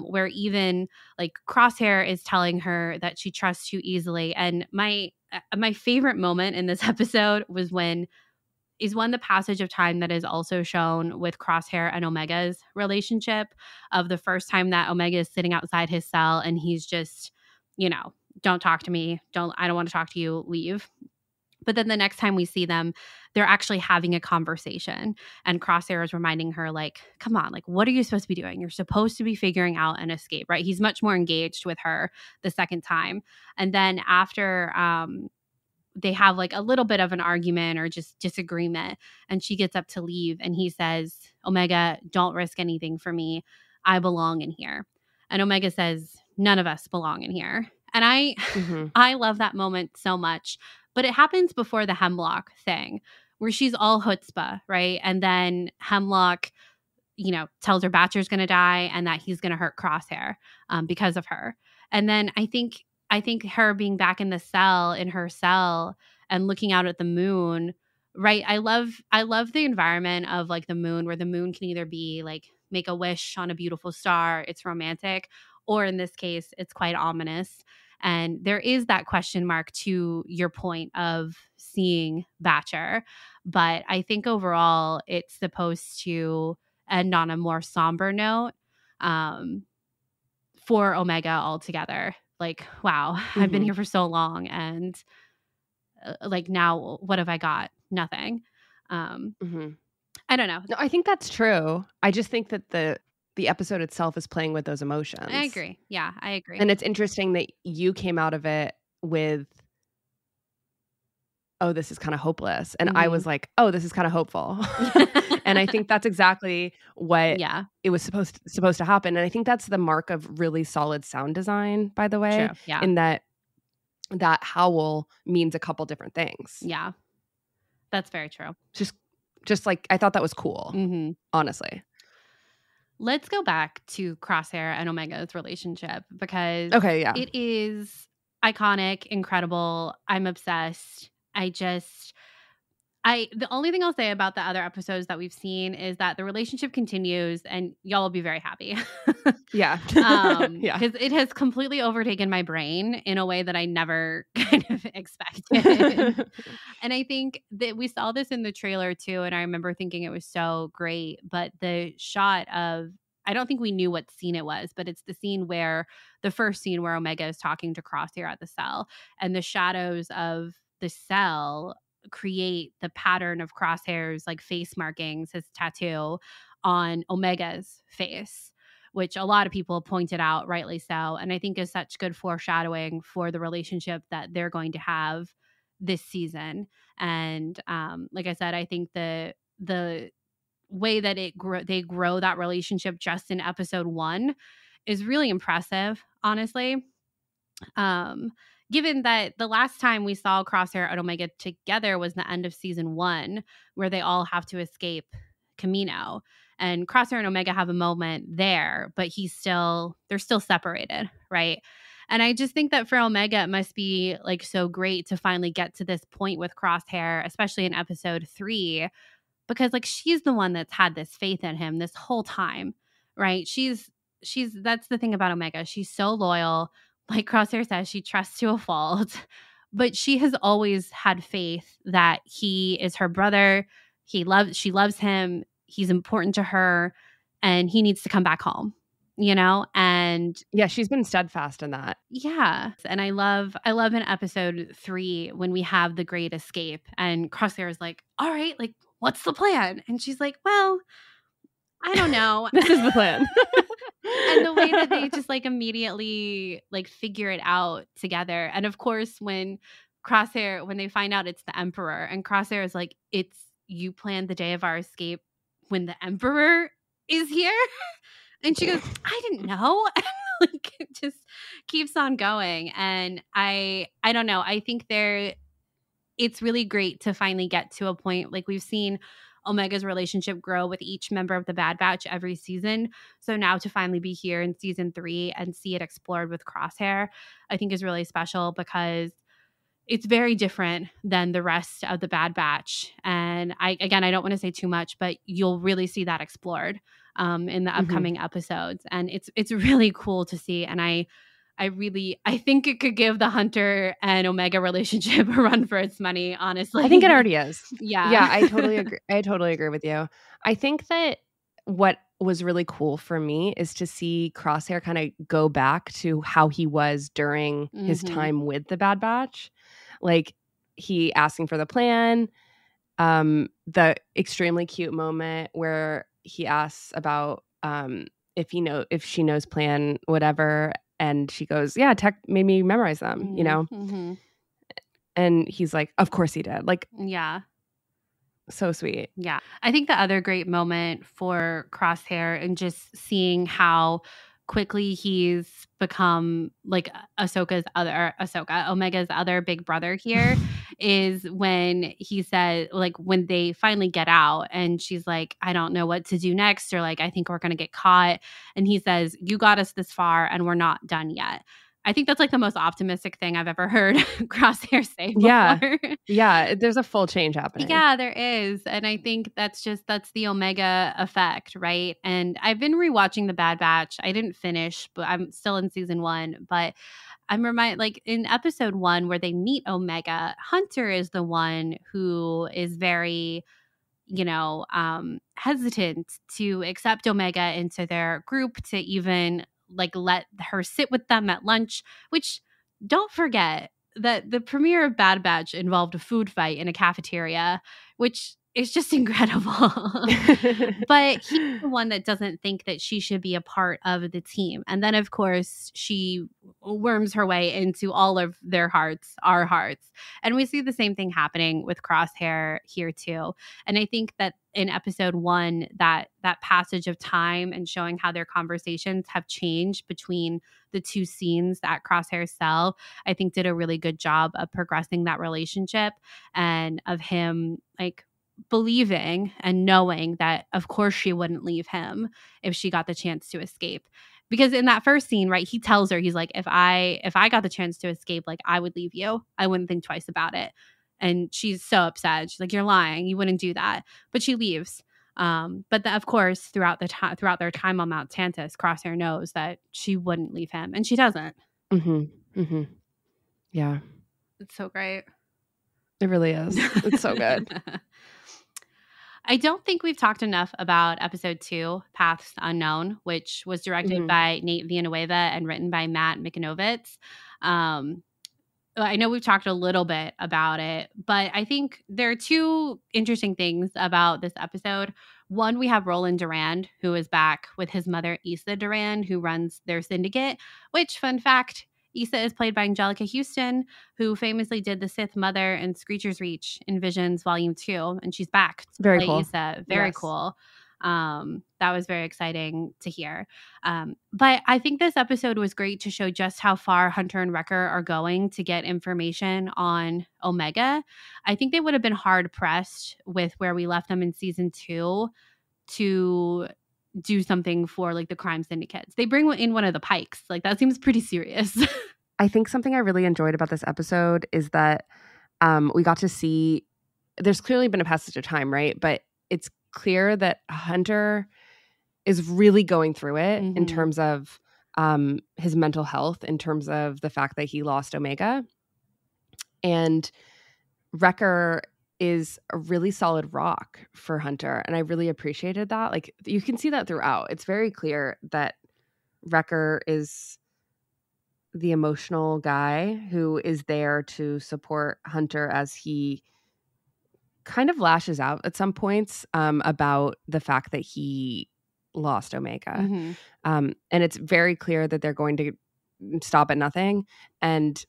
where even like Crosshair is telling her that she trusts too easily. And my favorite moment in this episode was when the passage of time that is also shown with Crosshair and Omega's relationship, of the first time that Omega is sitting outside his cell and he's just, you know, don't talk to me. I don't want to talk to you. Leave. But then the next time we see them, they're actually having a conversation. And Crosshair is reminding her, like, come on, like, what are you supposed to be doing? You're supposed to be figuring out an escape, right? He's much more engaged with her the second time. And then after they have like a little bit of an argument or just disagreement, and she gets up to leave, and he says, Omega, don't risk anything for me. I belong in here. And Omega says, none of us belong in here. And I love that moment so much. But it happens before the Hemlock thing, where she's all chutzpah, right? And then Hemlock tells her Batcher's going to die and that he's going to hurt Crosshair because of her. And then I think her being back in her cell and looking out at the moon, right? I love the environment of like the moon, where the moon can either be like make a wish on a beautiful star, it's romantic, or in this case, it's quite ominous. And there is that question mark to your point of seeing Batcher. But I think overall it's supposed to end on a more somber note for Omega altogether. Like, wow, I've been here for so long, and like now what have I got? Nothing. I don't know. No, I think that's true. I just think that the episode itself is playing with those emotions. I agree. Yeah, I agree. And it's interesting that you came out of it with, oh, this is kind of hopeless. And I was like, oh, this is kind of hopeful. And I think that's exactly what it was supposed to happen. And I think that's the mark of really solid sound design, by the way. True. Yeah. In that howl means a couple different things. Yeah. That's very true. Just like, I thought that was cool, honestly. Let's go back to Crosshair and Omega's relationship, because it is iconic, incredible. I'm obsessed. The only thing I'll say about the other episodes that we've seen is that the relationship continues, and y'all will be very happy. Yeah. Because it has completely overtaken my brain in a way that I never kind of expected. And I think that we saw this in the trailer too, and I remember thinking it was so great. But the shot of, I don't think we knew what scene it was, but it's the first scene where Omega is talking to Crosshair at the cell, and the shadows of the cell create the pattern of Crosshair's like face markings, his tattoo on Omega's face, which a lot of people pointed out, rightly so, and I think is such good foreshadowing for the relationship that they're going to have this season. And like I said, I think the way that they grow that relationship just in episode 1 is really impressive, honestly. Given that the last time we saw Crosshair and Omega together was the end of season 1, where they all have to escape Camino, and Crosshair and Omega have a moment there, but they're still separated, right? And I just think that for Omega, it must be like so great to finally get to this point with Crosshair, especially in episode 3, because like she's the one that's had this faith in him this whole time, right? That's the thing about Omega. She's so loyal. Like Crosshair says, she trusts to a fault, but she has always had faith that he is her brother. She loves him. He's important to her, and he needs to come back home, and yeah, she's been steadfast in that. Yeah. And I love in episode 3 when we have the great escape and Crosshair is like, all right, like, what's the plan? And she's like, well, I don't know. This is the plan. And the way that they just like immediately like figure it out together. And of course, when they find out it's the Emperor, and Crosshair is like, you planned the day of our escape when the Emperor is here? And she goes, I didn't know. Like, it just keeps on going. And I don't know. I think it's really great to finally get to a point, like we've seen Omega's relationship grow with each member of the Bad Batch every season. So now to finally be here in season 3 and see it explored with Crosshair, I think is really special, because it's very different than the rest of the Bad Batch. And I don't want to say too much, but you'll really see that explored in the upcoming episodes. And it's really cool to see. And I think it could give the Hunter and Omega relationship a run for its money, honestly. I think it already is. Yeah. Yeah, I totally agree. I totally agree with you. I think that what was really cool for me is to see Crosshair kind of go back to how he was during his time with the Bad Batch. Like, he asking for the plan, the extremely cute moment where he asks about if she knows plan, whatever. And she goes, yeah, Tech made me memorize them, And he's like, of course he did. Like, yeah. So sweet. Yeah. I think the other great moment for Crosshair, and just seeing how quickly he's become like Omega's other big brother here, is when he said, like, when they finally get out and she's like, I don't know what to do next, or like, I think we're going to get caught. And he says, you got us this far and we're not done yet. I think that's like the most optimistic thing I've ever heard Crosshair say before. Yeah, there's a full change happening. Yeah, there is. And I think that's the Omega effect, right? And I've been rewatching The Bad Batch. I didn't finish, but I'm still in season 1. But I'm reminded, like in episode 1 where they meet Omega, Hunter is the one who is very, hesitant to accept Omega into their group, to even like let her sit with them at lunch, which, don't forget that the premiere of Bad Batch involved a food fight in a cafeteria, which is just incredible. But he's the one that doesn't think that she should be a part of the team. And then, of course, she worms her way into all of their hearts, our hearts. And we see the same thing happening with Crosshair here too. And I think that in episode 1, that passage of time and showing how their conversations have changed between the two scenes that Crosshair's cell, I think did a really good job of progressing that relationship, and of him like believing and knowing that of course she wouldn't leave him if she got the chance to escape. Because in that first scene, right, he tells her, he's like, if I got the chance to escape, like, I would leave you. I wouldn't think twice about it. And she's so upset. She's like, you're lying. You wouldn't do that. But she leaves. But of course, throughout their time on Mount Tantiss, Crosshair knows that she wouldn't leave him, and she doesn't. Yeah, it's so great. It really is. It's so good. I don't think we've talked enough about episode 2, Paths Unknown, which was directed by Nate Villanueva and written by Matt Michnovetz. I know we've talked a little bit about it, but I think there are 2 interesting things about this episode. One, we have Roland Durand, who is back with his mother, Issa Durand, who runs their syndicate, which, fun fact, Issa is played by Angelica Houston, who famously did the Sith Mother in Screecher's Reach in Visions Volume 2, and she's back to play cool. Issa. Very cool. That was very exciting to hear. But I think this episode was great to show just how far Hunter and Wrecker are going to get information on Omega. I think they would have been hard pressed with where we left them in season 2 to do something for like the crime syndicates. They bring in one of the Pikes. Like, that seems pretty serious. I think something I really enjoyed about this episode is that we got to see, there's clearly been a passage of time, right? But it's clear that Hunter is really going through it in terms of his mental health, in terms of the fact that he lost Omega. And Wrecker is a really solid rock for Hunter. And I really appreciated that. Like, you can see that throughout. It's very clear that Wrecker is the emotional guy who is there to support Hunter as he kind of lashes out at some points about the fact that he lost Omega. And it's very clear that they're going to stop at nothing. And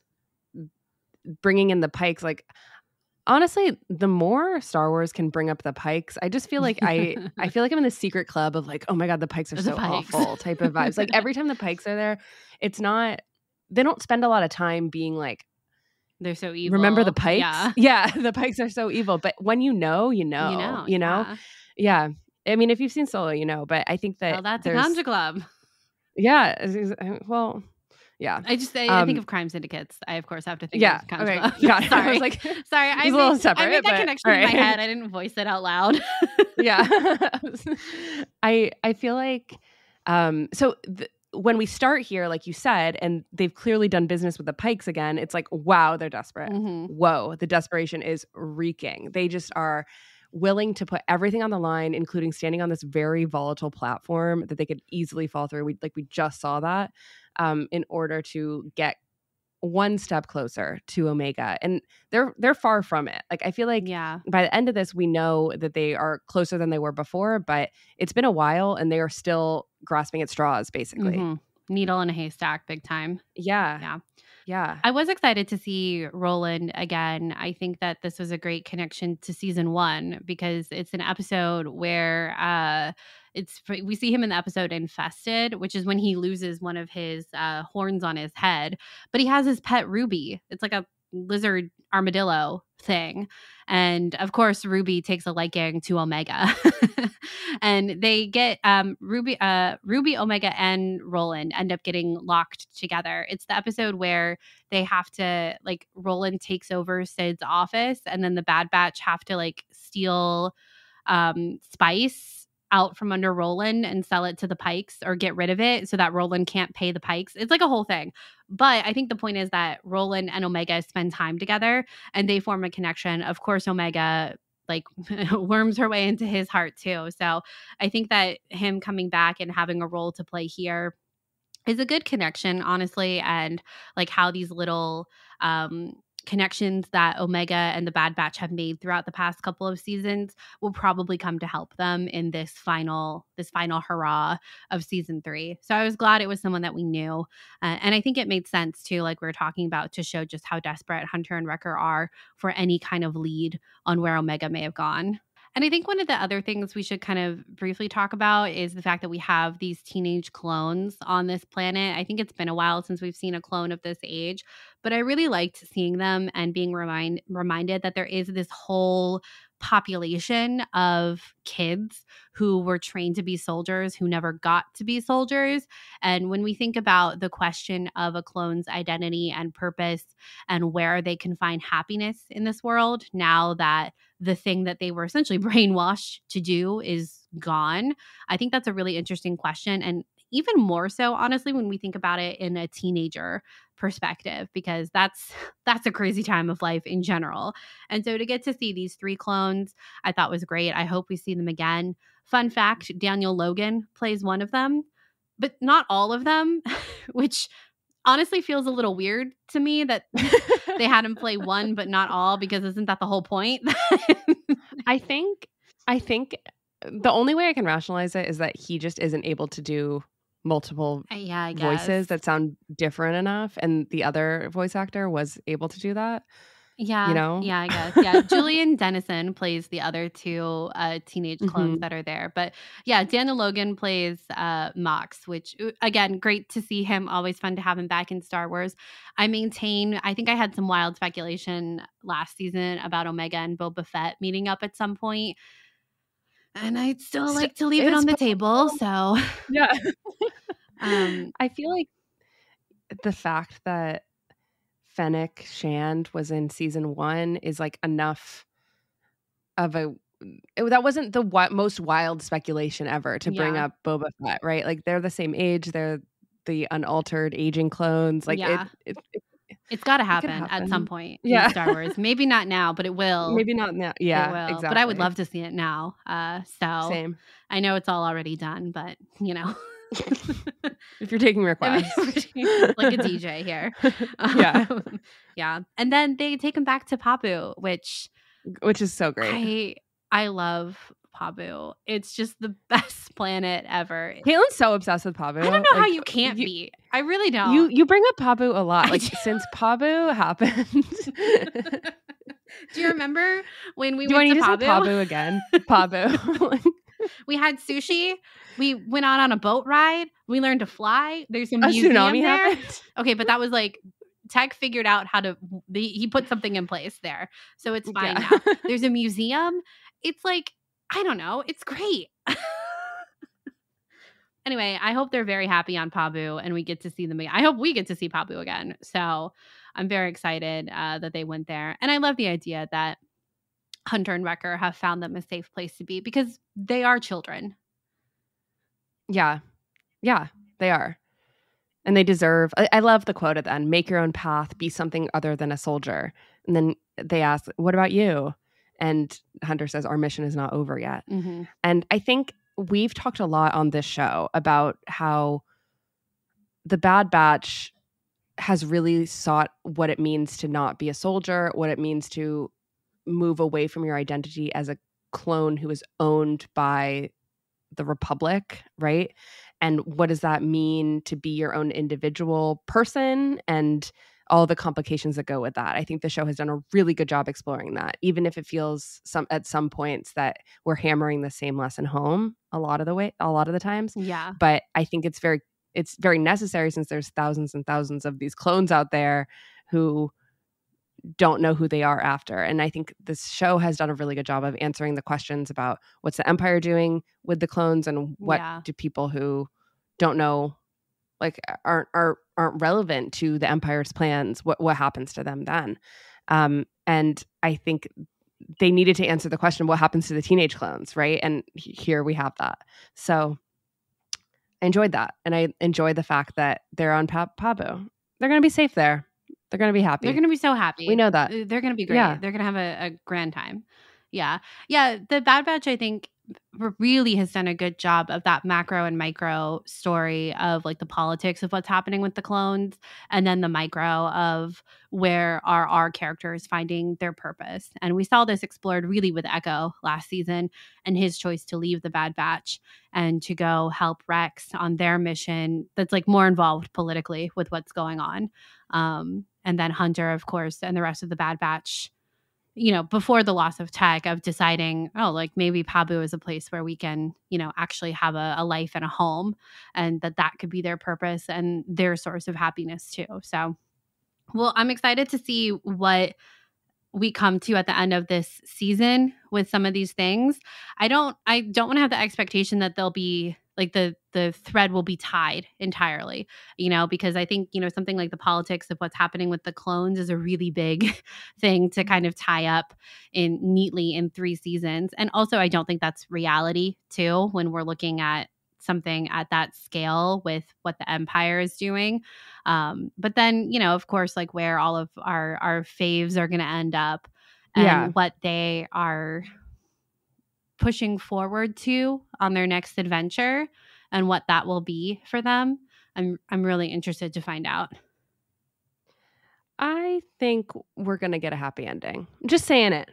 bringing in the Pikes, like, honestly, the more Star Wars can bring up the Pikes, I just feel like I feel like I'm in the secret club of like, oh my God, the Pikes are so awful type of vibes. Like, every time the Pikes are there, it's not, they don't spend a lot of time being like, they're so evil. Remember the Pikes? Yeah, the Pikes are so evil. But when you know. Yeah. I mean, if you've seen Solo, you know. But I think that that's a Conja Club. Yeah. Well, yeah. I think of crime syndicates. I of course have to think of Conja Club. Yeah. Sorry. I was like, sorry. I made that connection in my head. I didn't voice it out loud. Yeah. I feel like when we start here, like you said, and they've clearly done business with the Pikes again, it's like, wow, they're desperate. Whoa, the desperation is reeking. They just are willing to put everything on the line, including standing on this very volatile platform that they could easily fall through. We just saw that in order to get one step closer to Omega. And they're far from it. Like, I feel like by the end of this, we know that they are closer than they were before, but it's been a while and they are still grasping at straws, basically. Needle in a haystack, big time. Yeah. I was excited to see Roland again. I think that this was a great connection to season 1 because it's an episode where we see him in the episode Infested, which is when he loses one of his horns on his head, but he has his pet Ruby. It's like a lizard armadillo thing. And of course, Ruby takes a liking to Omega. And they get Ruby, Omega, and Roland end up getting locked together. It's the episode where they have to, like, Roland takes over Sid's office, and then the Bad Batch have to, like, steal spice out from under Roland and sell it to the Pikes, or get rid of it so that Roland can't pay the Pikes. It's like a whole thing. But I think the point is that Roland and Omega spend time together and they form a connection. Of course, Omega, like, worms her way into his heart too. So I think that him coming back and having a role to play here is a good connection, honestly. And like how these little connections that Omega and the Bad Batch have made throughout the past couple of seasons will probably come to help them in this final hurrah of season 3. So I was glad it was someone that we knew. And I think it made sense too, like we were talking about, to show just how desperate Hunter and Wrecker are for any kind of lead on where Omega may have gone. And I think one of the other things we should kind of briefly talk about is the fact that we have these teenage clones on this planet. I think it's been a while since we've seen a clone of this age, but I really liked seeing them and being reminded that there is this whole population of kids who were trained to be soldiers who never got to be soldiers. And when we think about the question of a clone's identity and purpose and where they can find happiness in this world, now that the thing that they were essentially brainwashed to do is gone, I think that's a really interesting question. And even more so, honestly, when we think about it in a teenager perspective, because that's a crazy time of life in general. And so to get to see these 3 clones, I thought was great. I hope we see them again. Fun fact, Daniel Logan plays one of them, but not all of them, which honestly feels a little weird to me that they had him play one but not all, because isn't that the whole point? I think the only way I can rationalize it is that he just isn't able to do multiple voices that sound different enough, and the other voice actor was able to do that. Yeah. You know? Yeah, I guess. Yeah. Julian Dennison plays the other 2 teenage clones that are there. But yeah, Daniel Logan plays Mox, which, again, great to see him. Always fun to have him back in Star Wars. I think I had some wild speculation last season about Omega and Boba Fett meeting up at some point. And I'd still like to leave it on the table. So yeah. I feel like the fact that Fennec Shand was in season 1 is like enough of that wasn't the most wild speculation ever to bring up Boba Fett, right? Like, they're the same age, they're the unaltered aging clones. Like, it's got to happen at some point in Star Wars. Maybe not now, but it will. Maybe not now. Yeah, exactly. But I would love to see it now. So same. I know it's all already done, but you know. If you're taking requests. Like a DJ here. Yeah. And then they take him back to Pabu, which is so great. I love Pabu. It's just the best planet ever. Caitlin's so obsessed with Pabu. I don't know how you can't be. I really don't. You bring up Pabu a lot. Like, since Pabu happened. Do you remember when we went to Pabu? Say Pabu again? Pabu. We had sushi. We went on a boat ride. We learned to fly. There's a museum tsunami there. happened. Okay, but that was like Tech figured out how to. He put something in place there, so it's fine now. There's a museum. It's like, I don't know. It's great. Anyway, I hope they're very happy on Pabu, and we get to see them again. I hope we get to see Pabu again. So I'm very excited that they went there, and I love the idea that Hunter and Wrecker have found them a safe place to be, because they are children. Yeah, they are. And they deserve, I love the quote at the end, make your own path, be something other than a soldier. And then they ask, what about you? And Hunter says, our mission is not over yet. Mm-hmm. And I think we've talked a lot on this show about how the Bad Batch has really sought what it means to not be a soldier, what it means to move away from your identity as a clone who is owned by the Republic, right? And what does that mean to be your own individual person and all the complications that go with that. I think the show has done a really good job exploring that, even if it feels at some points that we're hammering the same lesson home a lot of the times. Yeah. But I think it's very necessary, since there's thousands and thousands of these clones out there who don't know who they are after. And I think this show has done a really good job of answering the questions about what's the Empire doing with the clones, and what do people who don't know, like aren't relevant to the Empire's plans, what happens to them then? And I think they needed to answer the question, what happens to the teenage clones, right? And here we have that. So I enjoyed that. And I enjoyed the fact that they're on Pabu. They're going to be safe there. They're going to be happy. They're going to be so happy. We know that. They're going to be great. Yeah. They're going to have a grand time. Yeah. Yeah. The Bad Batch, I think, really has done a good job of that macro and micro story of like the politics of what's happening with the clones, and then the micro of where are our characters finding their purpose. And we saw this explored really with Echo last season, and his choice to leave the Bad Batch and to go help Rex on their mission that's like more involved politically with what's going on. And then Hunter, of course, and the rest of the Bad Batch, you know, before the loss of tech, of deciding, oh, like maybe Pabu is a place where we can, you know, actually have a life and a home, and that could be their purpose and their source of happiness too. So, well, I'm excited to see what we come to at the end of this season with some of these things. I don't want to have the expectation that they'll be like the thread will be tied entirely, you know, because I think, you know, something like the politics of what's happening with the clones is a really big thing to kind of tie up in neatly in 3 seasons. And also, I don't think that's reality too, when we're looking at something at that scale with what the Empire is doing. But then, you know, of course, like where all of our faves are going to end up, and what they are pushing forward to on their next adventure, and what that will be for them. I'm really interested to find out. I think we're going to get a happy ending. I'm just saying it.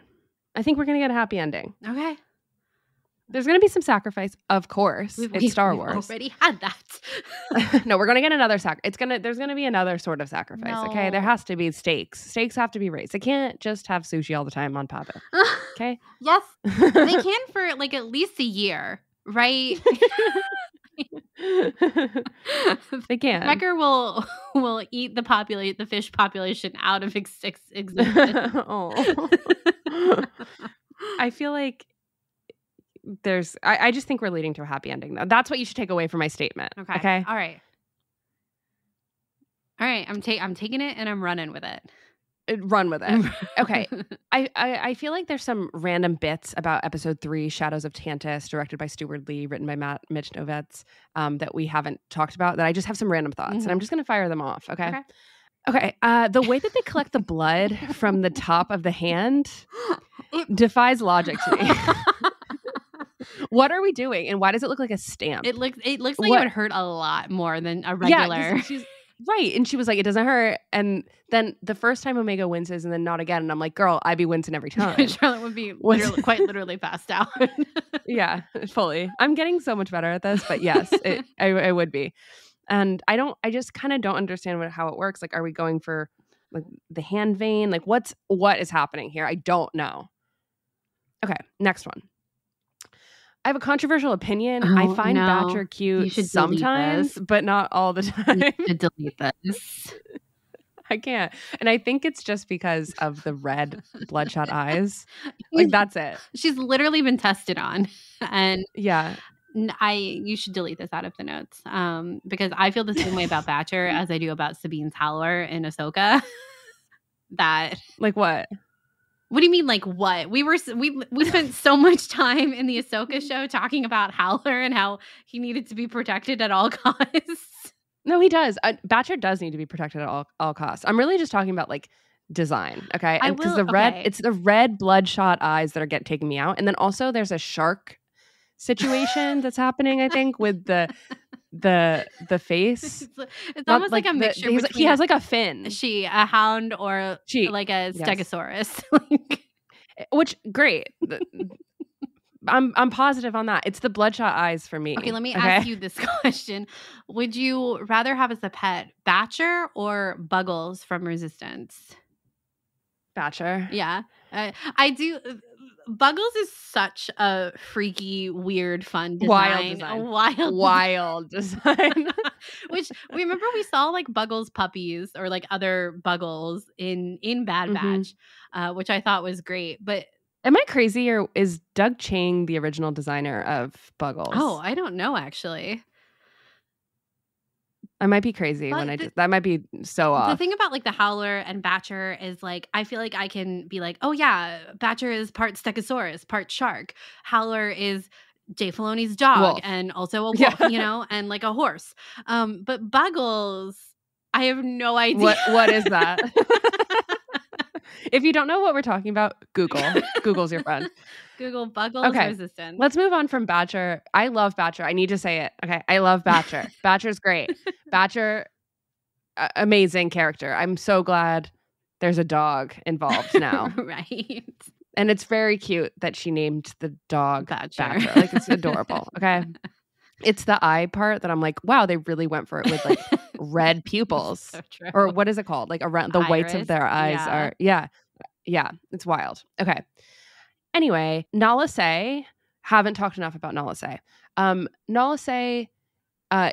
I think we're going to get a happy ending. Okay. There's going to be some sacrifice, of course. It's Star Wars. We've already had that. No, we're going to get another there's going to be another sort of sacrifice, okay? There has to be stakes. Stakes have to be raised. They can't just have sushi all the time on Pabu, okay? Yes. They can for like at least a year, right? They can. Wrecker will eat the fish population out of existence. Oh. I feel like I just think we're leading to a happy ending, though. That's what you should take away from my statement. Okay. All right. I'm taking it and I'm running with it. Run with it. Okay. I feel like there's some random bits about episode 3, Shadows of Tantiss, directed by Steward Lee, written by Michnovetz, that we haven't talked about, that I just have some random thoughts, and I'm just going to fire them off. Okay. The way that they collect the blood from the top of the hand defies logic to me. What are we doing? And why does it look like a stamp? It looks like it would hurt a lot more than a regular. Yeah, she's right. And she was like, it doesn't hurt. And then the first time Omega winces and then not again. And I'm like, girl, I be wincing every time. Charlotte would be quite literally passed out. Yeah, fully. I'm getting so much better at this, but yes, I would be. And I just kind of don't understand how it works. Like, are we going for like the hand vein? Like what is happening here? I don't know. Okay, next one. I have a controversial opinion. I find Batcher cute sometimes, but not all the time. You should delete this. I can't. And I think it's just because of the red bloodshot eyes. Like, that's it. She's literally been tested on. And yeah. You should delete this out of the notes. Because I feel the same way about Batcher as I do about Sabine's Howler in Ahsoka. That like what? What do you mean, like what? We spent so much time in the Ahsoka show talking about Howler and how he needed to be protected at all costs. No, he does. Batcher does need to be protected at all costs. I'm really just talking about like design, okay? And because it's the red bloodshot eyes that are taking me out, and then also there's a shark situation that's happening. I think with the face. It's almost like a mixture. He has like a fin. A hound, or like a stegosaurus. Which great. I'm positive on that. It's the bloodshot eyes for me. Okay, let me ask you this question. Would you rather have as a pet Batcher or Buggles from Resistance? Batcher. Yeah. I do. Buggles is such a freaky, weird, fun design. Wild design. Which remember we saw like Buggles puppies or like other Buggles in Bad Batch, which I thought was great. But am I crazy, or is Doug Chang the original designer of Buggles? Oh, I don't know actually. I might be crazy that might be so off. The thing about like the Howler and Batcher is like, I feel like I can be like, oh yeah, Batcher is part Stegosaurus, part shark. Howler is Jay Filoni's dog and also a wolf, you know, and like a horse. But Buggles, I have no idea. What is that? If you don't know what we're talking about, Google's your friend. Google Buggles resistance. Let's move on from Batcher. I love Batcher. I need to say it. Okay. I love Batcher. Batcher's great. Batcher, amazing character. I'm so glad there's a dog involved now. Right. And it's very cute that she named the dog Batcher. Like, it's adorable. Okay. It's the eye part that I'm like, wow, they really went for it with like red pupils. So true. Or what is it called? Like around the whites of their eyes are. Yeah. It's wild. Okay. Anyway, Nala Se, haven't talked enough about Nala Se. Nala Se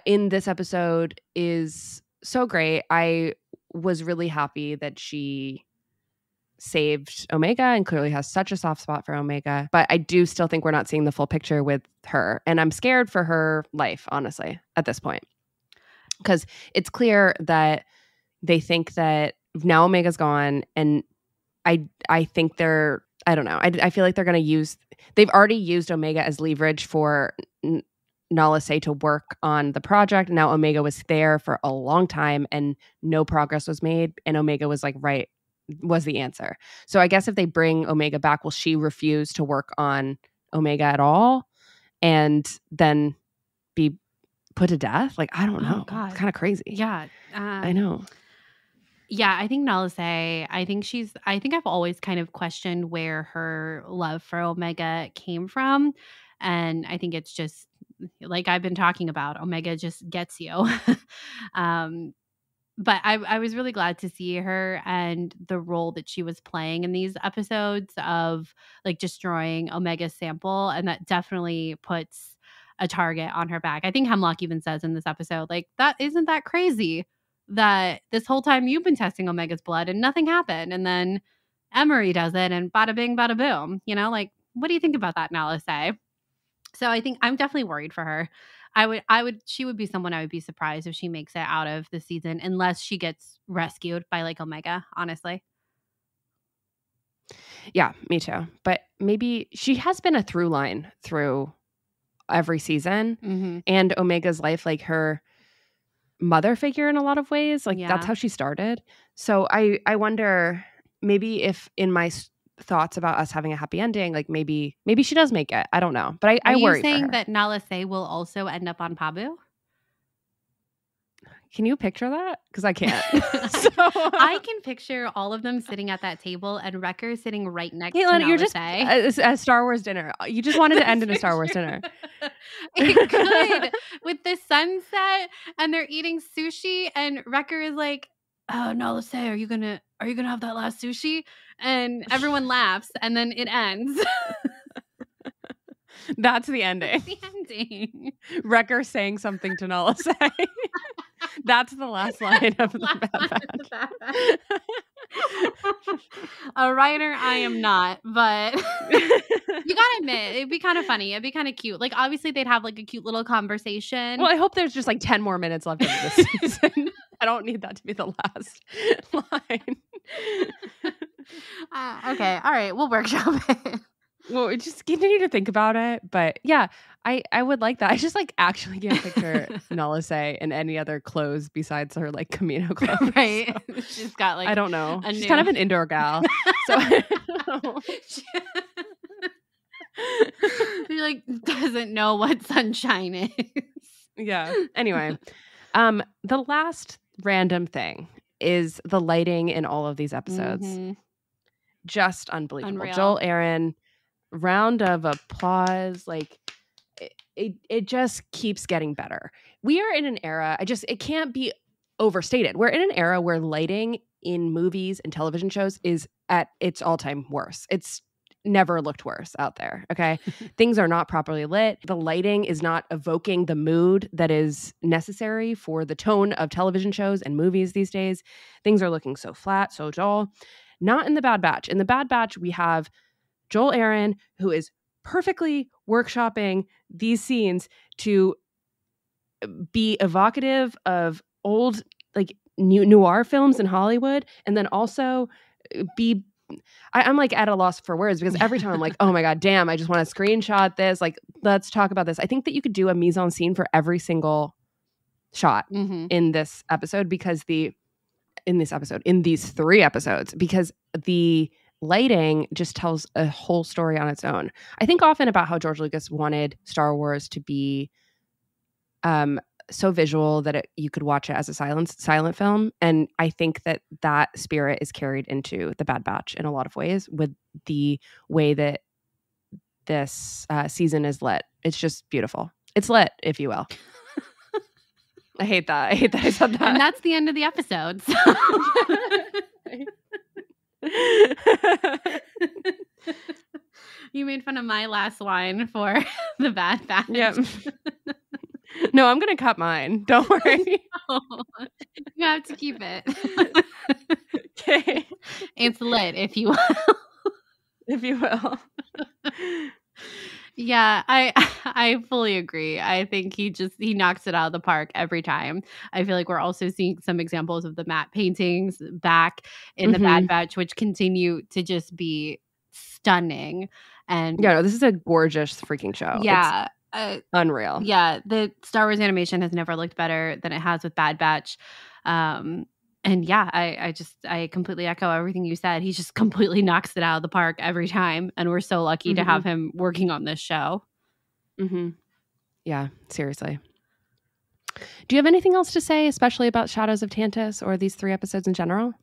in this episode is so great. I was really happy that she saved Omega and clearly has such a soft spot for Omega. But I do still think we're not seeing the full picture with her. And I'm scared for her life, honestly, at this point. Because it's clear that they think that now Omega's gone, and I think they're, I don't know. I feel like they're going to they've already used Omega as leverage for Nala Se to work on the project. Now Omega was there for a long time and no progress was made. And Omega was like, was the answer. So I guess if they bring Omega back, will she refuse to work on Omega at all and then be put to death? Like, I don't know. God. It's kind of crazy. Yeah. I know. Yeah, I think Nala Se, I think I've always kind of questioned where her love for Omega came from. And I think it's just like I've been talking about, Omega just gets you. But I was really glad to see her and the role that she was playing in these episodes of like destroying Omega's sample. And that definitely puts a target on her back. I think Hemlock even says in this episode, like, isn't that crazy? That this whole time you've been testing Omega's blood and nothing happened. And then Emery does it and bada bing, bada boom. You know, like, what do you think about that, Nala Se? So I think I'm definitely worried for her. She would be someone I would be surprised if she makes it out of the season unless she gets rescued by like Omega, honestly. Yeah, me too. But maybe she has been a through line through every season and Omega's life, like her mother figure in a lot of ways. Like that's how she started. So I wonder maybe if in my thoughts about us having a happy ending, like maybe she does make it. I don't know. But I worry for her. Are you saying that Nala Se will also end up on Pabu? Can you picture that? Because I can't. I can picture all of them sitting at that table and Wrecker sitting right next to Nala Se. You're just a Star Wars dinner. You just wanted to end in a Star Wars dinner. It could. With the sunset and they're eating sushi and Wrecker is like, oh, Nala Se, are you gonna have that last sushi? And everyone laughs and then it ends. That's the ending. That's the ending. Wrecker saying something to Nala Se. That's the last line of the Bad Batch. A writer, I am not, but you gotta admit, it'd be kind of funny. It'd be kind of cute. Like, obviously, they'd have like a cute little conversation. Well, I hope there's just like 10 more minutes left of this season. I don't need that to be the last line. Okay, all right, we'll workshop it. Well, just continue to think about it. But yeah, I would like that. I just like actually can't picture Nala Se in any other clothes besides her like Camino clothes. Right. So. She's got like, I don't know. She's kind of an indoor gal. So I don't know. She like doesn't know what sunshine is. Yeah. Anyway, the last random thing is the lighting in all of these episodes. Just unbelievable. Unreal. Joel Aaron, round of applause. Like it just keeps getting better. We are in an era, it can't be overstated. We're in an era where lighting in movies and television shows is at its all-time worst. It's never looked worse out there. Okay. Things are not properly lit. The lighting is not evoking the mood that is necessary for the tone of television shows and movies these days. Things are looking so flat, so dull. Not in The Bad Batch. In The Bad Batch, we have Joel Aaron, who is perfectly workshopping these scenes to be evocative of old, like, noir films in Hollywood, and then also be I'm like at a loss for words because every time I'm like, oh my God, damn, I just want to screenshot this. Like, let's talk about this. I think that you could do a mise en scene for every single shot in this episode in these 3 episodes, because the lighting just tells a whole story on its own. I think often about how George Lucas wanted Star Wars to be so visual that you could watch it as a silent film. And I think that spirit is carried into The Bad Batch in a lot of ways with the way that this season is lit. It's just beautiful. It's lit, if you will. I hate that I said that. And that's the end of the episode. So. You made fun of my last line for The Bad Batch. Yep. No, I'm going to cut mine. Don't worry. No, you have to keep it. Okay. It's lit, if you will. If you will. Yeah, I fully agree. I think he knocks it out of the park every time. I feel like we're also seeing some examples of the matte paintings back in The Bad Batch, which continue to just be stunning. And yeah, no, this is a gorgeous freaking show. Yeah. Unreal. Yeah, the Star Wars animation has never looked better than it has with Bad Batch. And yeah, I completely echo everything you said. He just completely knocks it out of the park every time. And we're so lucky to have him working on this show. Yeah, seriously. Do you have anything else to say, especially about Shadows of Tantiss or these 3 episodes in general?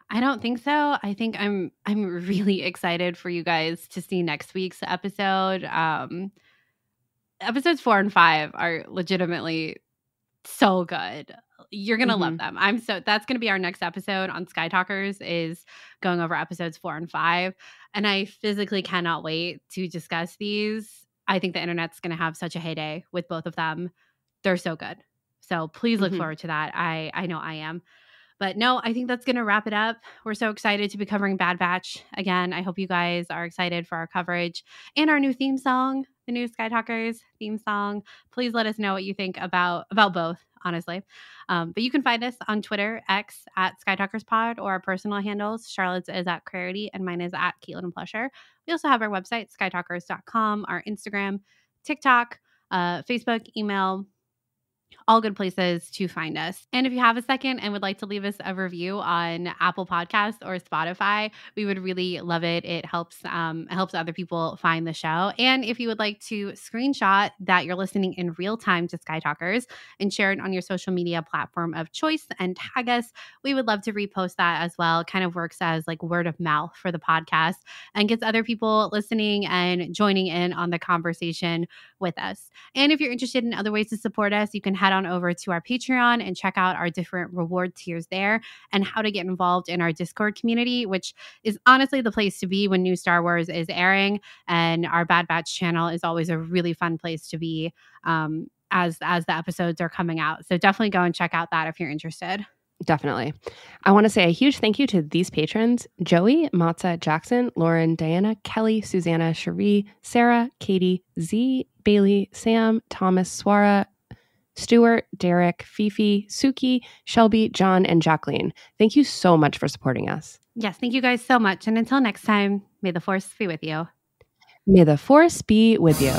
I don't think so. I think I'm really excited for you guys to see next week's episode. Episodes 4 and 5 are legitimately so good. You're going to love them. That's going to be our next episode on Sky Talkers, is going over episodes 4 and 5. And I physically cannot wait to discuss these. I think the internet's going to have such a heyday with both of them. They're so good. So please look forward to that. I know I am. But no, I think that's going to wrap it up. We're so excited to be covering Bad Batch again. I hope you guys are excited for our coverage and our new theme song, the new Sky Talkers theme song. Please let us know what you think about both, honestly. But you can find us on Twitter, X, at Sky Talkers Pod, or our personal handles. Charlotte's is at Carew and mine is at Caitlin and Plusher. We also have our website, skytalkers.com, our Instagram, TikTok, Facebook, email, all good places to find us. And if you have a second and would like to leave us a review on Apple Podcasts or Spotify, we would really love it. It helps other people find the show. And if you would like to screenshot that you're listening in real time to Sky Talkers and share it on your social media platform of choice and tag us, we would love to repost that as well. It kind of works as like word of mouth for the podcast and gets other people listening and joining in on the conversation with us. And if you're interested in other ways to support us, you can head on over to our Patreon and check out our different reward tiers there and how to get involved in our Discord community, which is honestly the place to be when new Star Wars is airing. And our Bad Batch channel is always a really fun place to be as the episodes are coming out. So definitely go and check out that if you're interested. Definitely. I want to say a huge thank you to these patrons: Joey, Matza, Jackson, Lauren, Diana, Kelly, Susanna, Cherie, Sarah, Katie, Z, Bailey, Sam, Thomas, Swara, Stuart, Derek, Fifi, Suki, Shelby, John, and Jacqueline. Thank you so much for supporting us. Yes, thank you guys so much. And until next time, may the Force be with you. May the Force be with you.